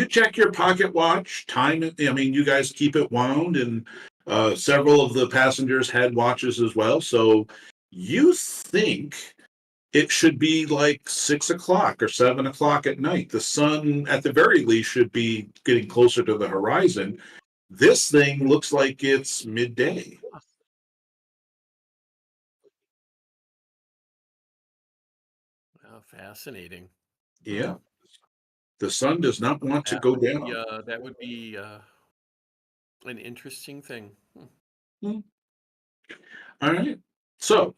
check your pocket watch time, you guys keep it wound, and several of the passengers had watches as well. So you think it should be like 6 o'clock or 7 o'clock at night. The sun, at the very least, should be getting closer to the horizon. This thing looks like it's midday. Oh, fascinating. Yeah. The sun does not want to go down. That would be an interesting thing. All right. So,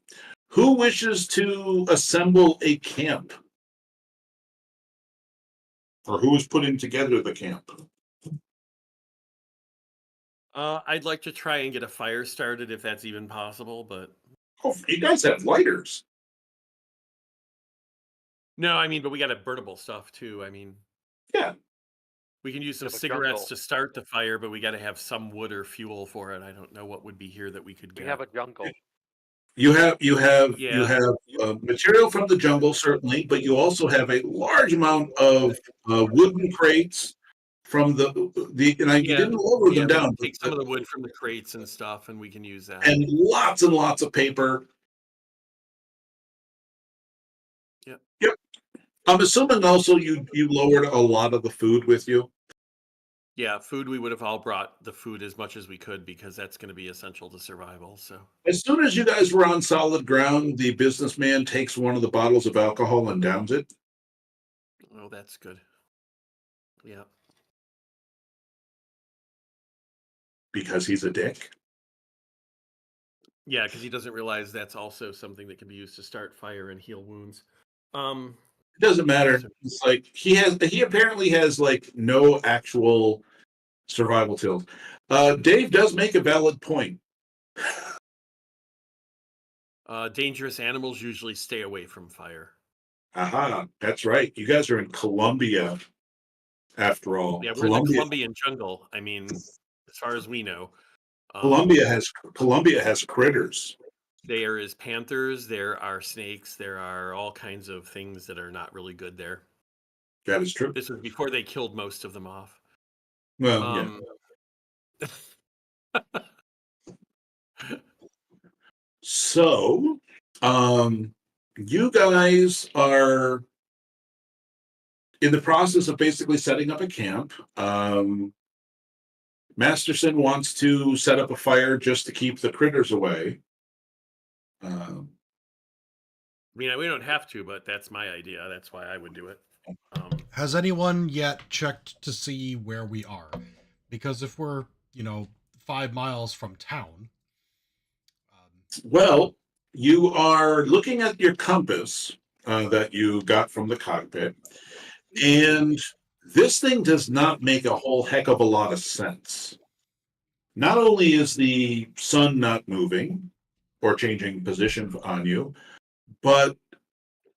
who wishes to assemble a camp? Or who is putting together the camp? I'd like to try and get a fire started if that's even possible, but Oh, you guys have lighters. no, but we got a burnable stuff too. Yeah. We can use some Have a cigarettes jungle. to start the fire, but we got to have some wood or fuel for it. I don't know what would be here that we could We get. have a jungle. You have Yeah. material from the jungle, certainly, but you also have a large amount of wooden crates from you didn't lower them We down, can take some of the wood from the crates and stuff, and we can use that. and lots of paper. Yep. Yep. I'm assuming also you lowered a lot of the food with you. Yeah, food, we would have all brought the food as much as we could because that's going to be essential to survival. So As soon as you guys were on solid ground, the businessman takes one of the bottles of alcohol and downs it. Oh, that's good. Yeah. Because he's a dick. Yeah, because he doesn't realize that's also something that can be used to start fire and heal wounds. It doesn't matter. It's like he apparently has like no actual survival skills. Dave does make a valid point. Dangerous animals usually stay away from fire. Aha, that's right. You guys are in Colombia, after all. Yeah, we're in the Colombian jungle. I mean, as far as we know. Colombia has critters. There is panthers, there are snakes, there are all kinds of things that are not really good there. That is true. This was before they killed most of them off. Well, yeah. So, you guys are in the process of basically setting up a camp. Masterson wants to set up a fire just to keep the critters away. I mean, we don't have to, but that's my idea. That's why I would do it. Has anyone yet checked to see where we are? Because if we're, 5 miles from town. Well, you are looking at your compass that you got from the cockpit, and this thing does not make a whole heck of a lot of sense. Not only is the sun not moving or changing position on you, but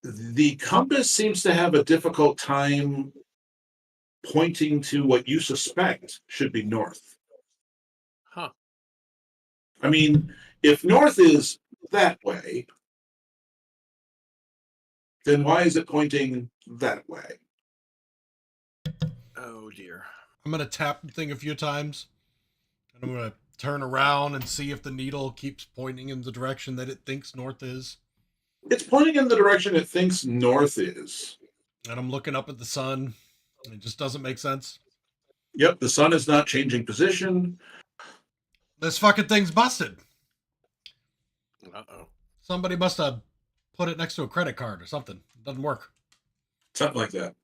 the compass seems to have a difficult time pointing to what you suspect should be north. Huh. I mean, if north is that way, then why is it pointing that way? Oh, dear. I'm going to tap the thing a few times, and I'm going to turn around and see if the needle keeps pointing in the direction that it thinks north is. It's pointing in the direction it thinks north is. And I'm looking up at the sun. It just doesn't make sense. Yep, the sun is not changing position. This fucking thing's busted. Uh-oh. Somebody must have put it next to a credit card or something. It doesn't work. Something like that.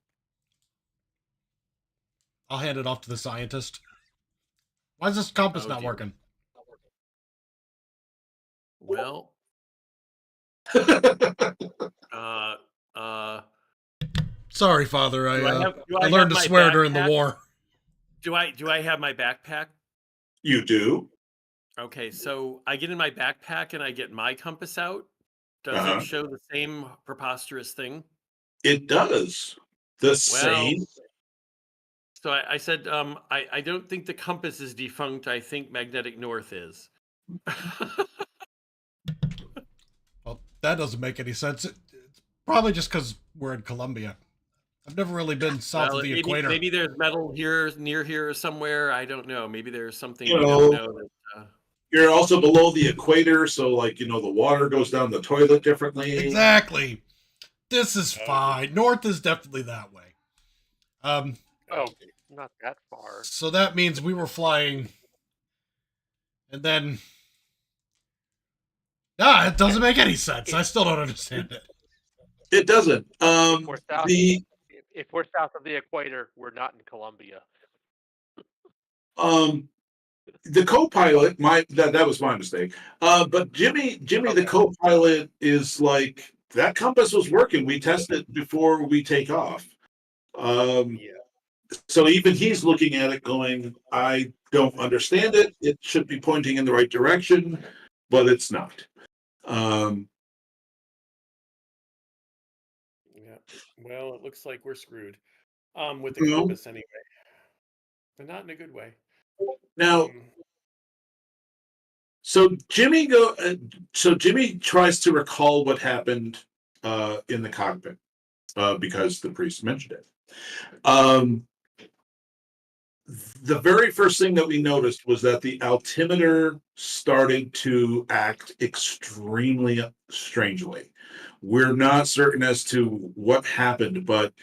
I'll hand it off to the scientist. Why is this compass not dear. working? Well, Sorry, Father. I I learned to have my swear during the backpack? war. do I have my backpack? You do? Okay, so I get in my backpack and I get my compass out. Does Uh-huh. it show the same preposterous thing? It does. The same. So I said, I don't think the compass is defunct. I think magnetic north is. Well, that doesn't make any sense. It's probably just because we're in Colombia. I've never really been south of the equator. Maybe there's metal here, near here somewhere. I don't know. Maybe there's something You we know, don't know. You're also below the equator, so the water goes down the toilet differently. Exactly. This is fine. North is definitely that way. Oh, not that far. So that means we were flying, and then it doesn't make any sense. I still don't understand it. It doesn't. We're south. If we're south of the equator, we're not in Colombia. The co-pilot, that was my mistake. But Jimmy, the co-pilot is like, that compass was working. We tested before we take off. So even he's looking at it going, I don't understand it. It should be pointing in the right direction, but it's not. Yeah. Well, it looks like we're screwed. With the compass anyway, but not in a good way. Now, so Jimmy tries to recall what happened in the cockpit because the priest mentioned it. The very first thing that we noticed was that the altimeter started to act extremely strangely. We're not certain as to what happened, but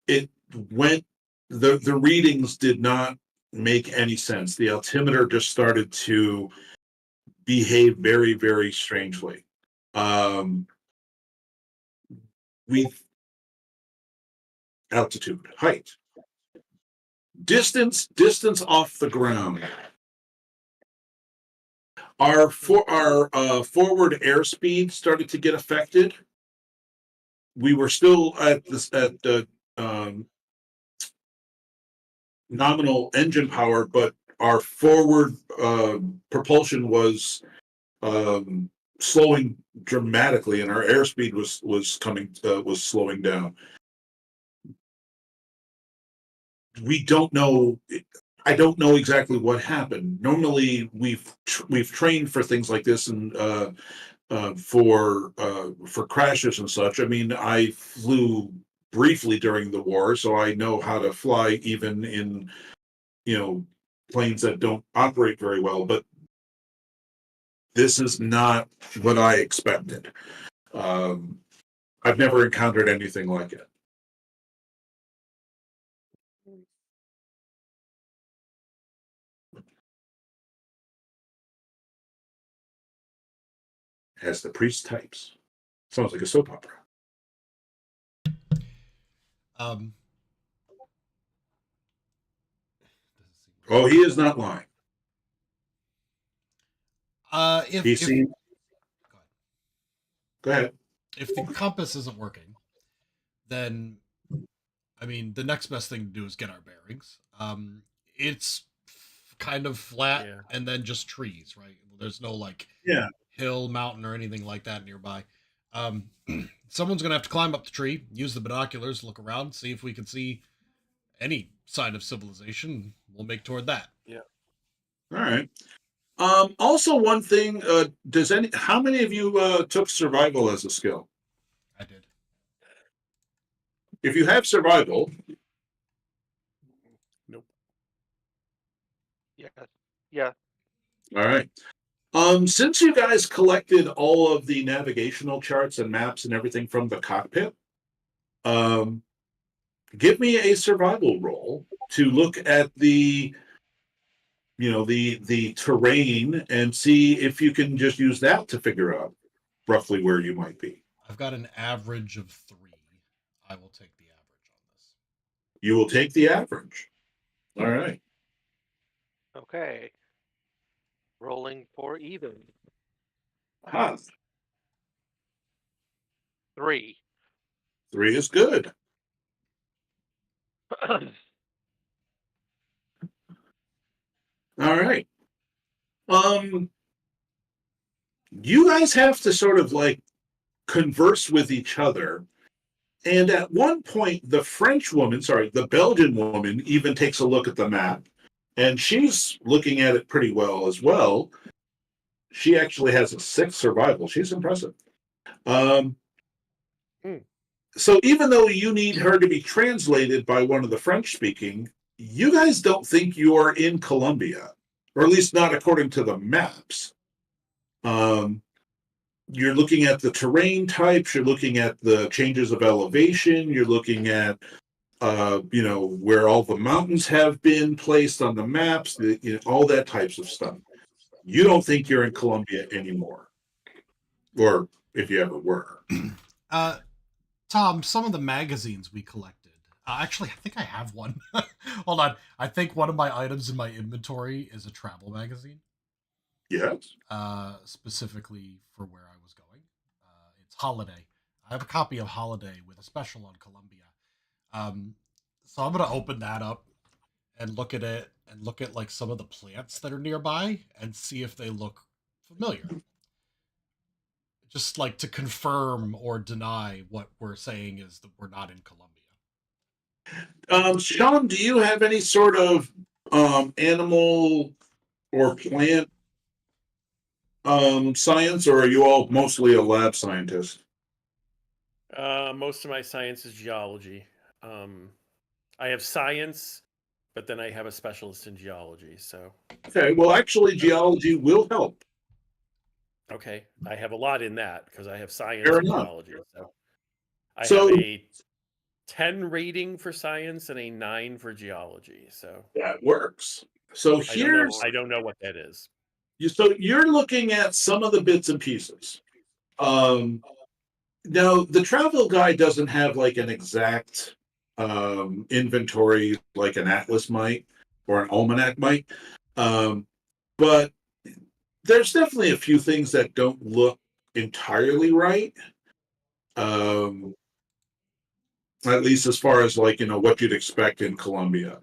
it went. The readings did not make any sense. The altimeter just started to behave very, very strangely. Altitude, height, distance off the ground. Our forward airspeed started to get affected. We were still at the nominal engine power, but our forward propulsion was slowing dramatically, and our airspeed was slowing down. We don't know. I don't know exactly what happened. Normally, we've trained for things like this, and for crashes and such. I mean, I flew briefly during the war, so I know how to fly even in planes that don't operate very well. But this is not what I expected. I've never encountered anything like it. As the priest types. Sounds like a soap opera. Oh, he is not lying. Go ahead. If the compass isn't working, then I mean the next best thing to do is get our bearings. It's kind of flat and then just trees, right? There's no hill, mountain, or anything like that nearby. Someone's gonna have to climb up the tree, use the binoculars, look around, see if we can see any sign of civilization. We'll make toward that. Yeah. All right. Also, one thing: how many of you took survival as a skill? I did. If you have survival, nope. Yeah. All right. Since you guys collected all of the navigational charts and maps and everything from the cockpit, give me a survival roll to look at the terrain and see if you can just use that to figure out roughly where you might be. I've got an average of 3. I will take the average on this. You will take the average. All right. Okay. Rolling for even. Huh. 3. 3 is good. All right. You guys have to sort of converse with each other. And at one point, the Belgian woman even takes a look at the map, and she's looking at it pretty well as well. She actually has a 6 survival. She's impressive. So even though you need her to be translated by one of the French speaking, you guys don't think you are in Colombia, or at least not according to the maps. You're looking at the terrain types, you're looking at the changes of elevation, you're looking at where all the mountains have been placed on the maps, all that types of stuff. You don't think you're in Colombia anymore, or if you ever were. Tom, some of the magazines we collected. Actually, I think I have one. Hold on. I think one of my items in my inventory is a travel magazine. Yes. Specifically for where I was going. It's Holiday. I have a copy of Holiday with a special on Colombia. So I'm going to open that up and look at it and look at some of the plants that are nearby and see if they look familiar. Just to confirm or deny what we're saying is that we're not in Colombia. Sean, do you have any sort of animal or plant science, or are you all mostly a lab scientist? Most of my science is geology. I have science, but then I have a specialist in geology. So okay, well, actually, geology will help. Okay, I have a lot in that because I have science Fair and enough. geology. So I have a 10 rating for science and a 9 for geology. So that works. So I don't know what that is. So you're looking at some of the bits and pieces. Now the travel guide doesn't have an exact inventory like an atlas might or an almanac might, but there's definitely a few things that don't look entirely right. at least as far as like, what you'd expect in Colombia.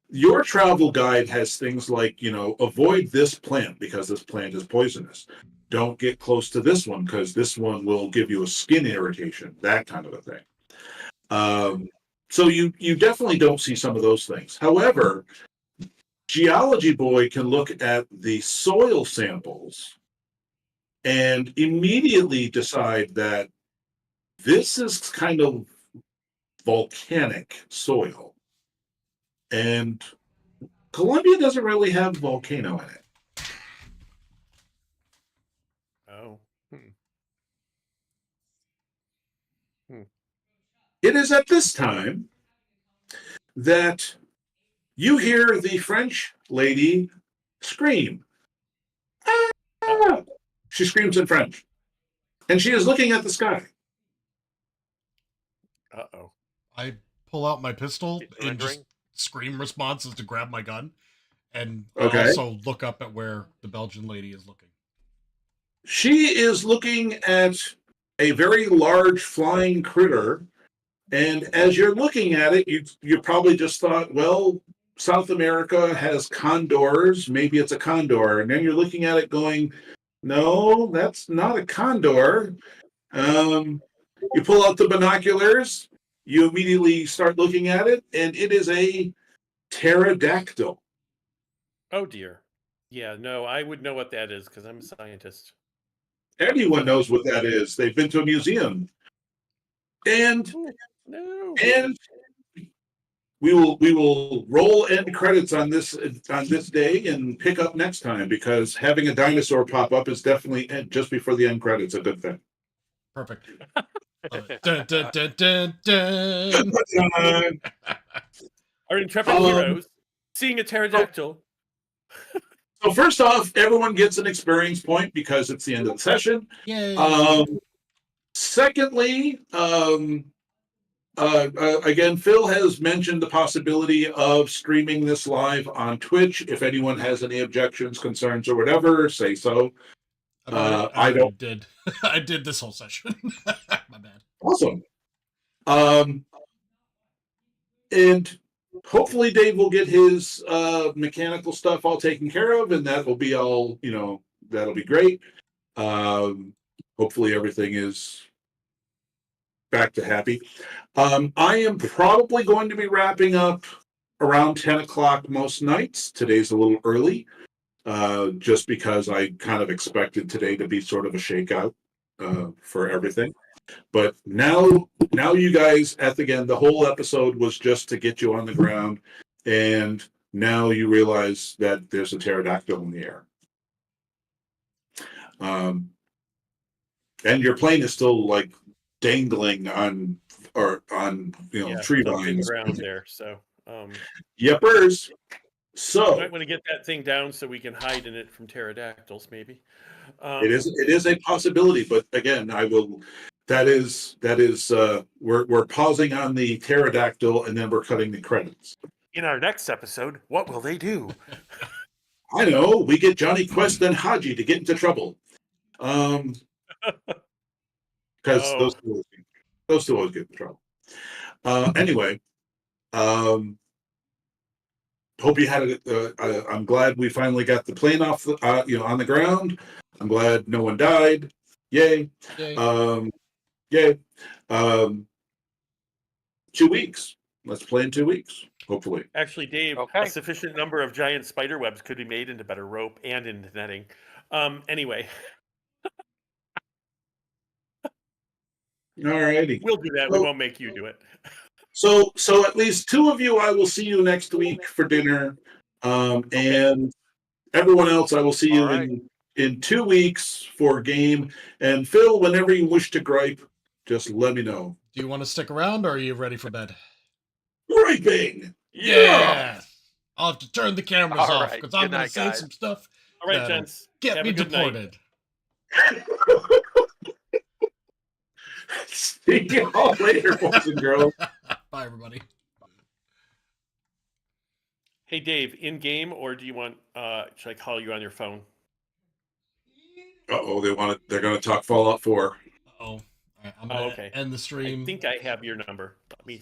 Your travel guide has things like, avoid this plant because this plant is poisonous. Don't get close to this one because this one will give you a skin irritation, that kind of a thing. So you definitely don't see some of those things. However, Geology Boy can look at the soil samples and immediately decide that this is kind of volcanic soil. And Colombia doesn't really have volcano in it. Oh. It is at this time that you hear the French lady scream. Ah! She screams in French. And she is looking at the sky. Uh-oh. I pull out my pistol She's and just surrendering. scream responses to grab my gun. And Okay. I also look up at where the Belgian lady is looking. She is looking at a very large flying critter. And as you're looking at it, you probably just thought, well, South America has condors. Maybe it's a condor. And then you're looking at it going, no, that's not a condor. You pull out the binoculars. You immediately start looking at it, and it is a pterodactyl. Oh, dear. Yeah, no, I would know what that is because I'm a scientist. Anyone knows what that is. They've been to a museum. And Ooh, no. and we will roll end credits on this day and pick up next time because having a dinosaur pop up is definitely just before the end credits a good thing. Perfect. Love it. Dun, dun, dun, dun, dun. Our intrepid heroes seeing a pterodactyl. So first off, everyone gets an experience point because it's the end of the session. Yay. Secondly, again, Phil has mentioned the possibility of streaming this live on Twitch. If anyone has any objections, concerns, or whatever, say so. I I don't. did. I did this whole session. My bad. Awesome. And hopefully Dave will get his mechanical stuff all taken care of, and that will be all, that'll be great. Hopefully everything is back to happy. I am probably going to be wrapping up around 10 o'clock most nights. Today's a little early, just because I kind of expected today to be sort of a shakeout for everything. But now you guys, again, the whole episode was just to get you on the ground, and now you realize that there's a pterodactyl in the air. And your plane is still like dangling on tree vines around there. So yepers. So you might want to get that thing down so we can hide in it from pterodactyls, maybe. it is a possibility, but again, we're pausing on the pterodactyl and then we're cutting the credits. In our next episode, what will they do? I know, we get Johnny Quest and Haji to get into trouble. Because those two always get in trouble. Anyway, hope you had it. I'm glad we finally got the plane off on the ground. I'm glad no one died. Yay. Yay. Yay. 2 weeks. Let's play in 2 weeks, hopefully. Actually, Dave, a sufficient number of giant spider webs could be made into better rope and into netting. Anyway. All righty. We'll do that. We won't make you do it. So at least 2 of you, I will see you next week for dinner. And everyone else, I will see you in 2 weeks for a game. And Phil, whenever you wish to gripe, just let me know. Do you want to stick around, or are you ready for bed? Griping! Yeah! I'll have to turn the cameras off right. because I'm going to say guys. some stuff. All right, that'll gents. Get Have me a good deported. See you all later, boys and girls. Bye, everybody. Hey, Dave, in game, or do you want? Should I call you on your phone? Uh-oh, they're going to talk Fallout 4. Uh-oh. All right, I'm going to end the stream. I think I have your number. Let me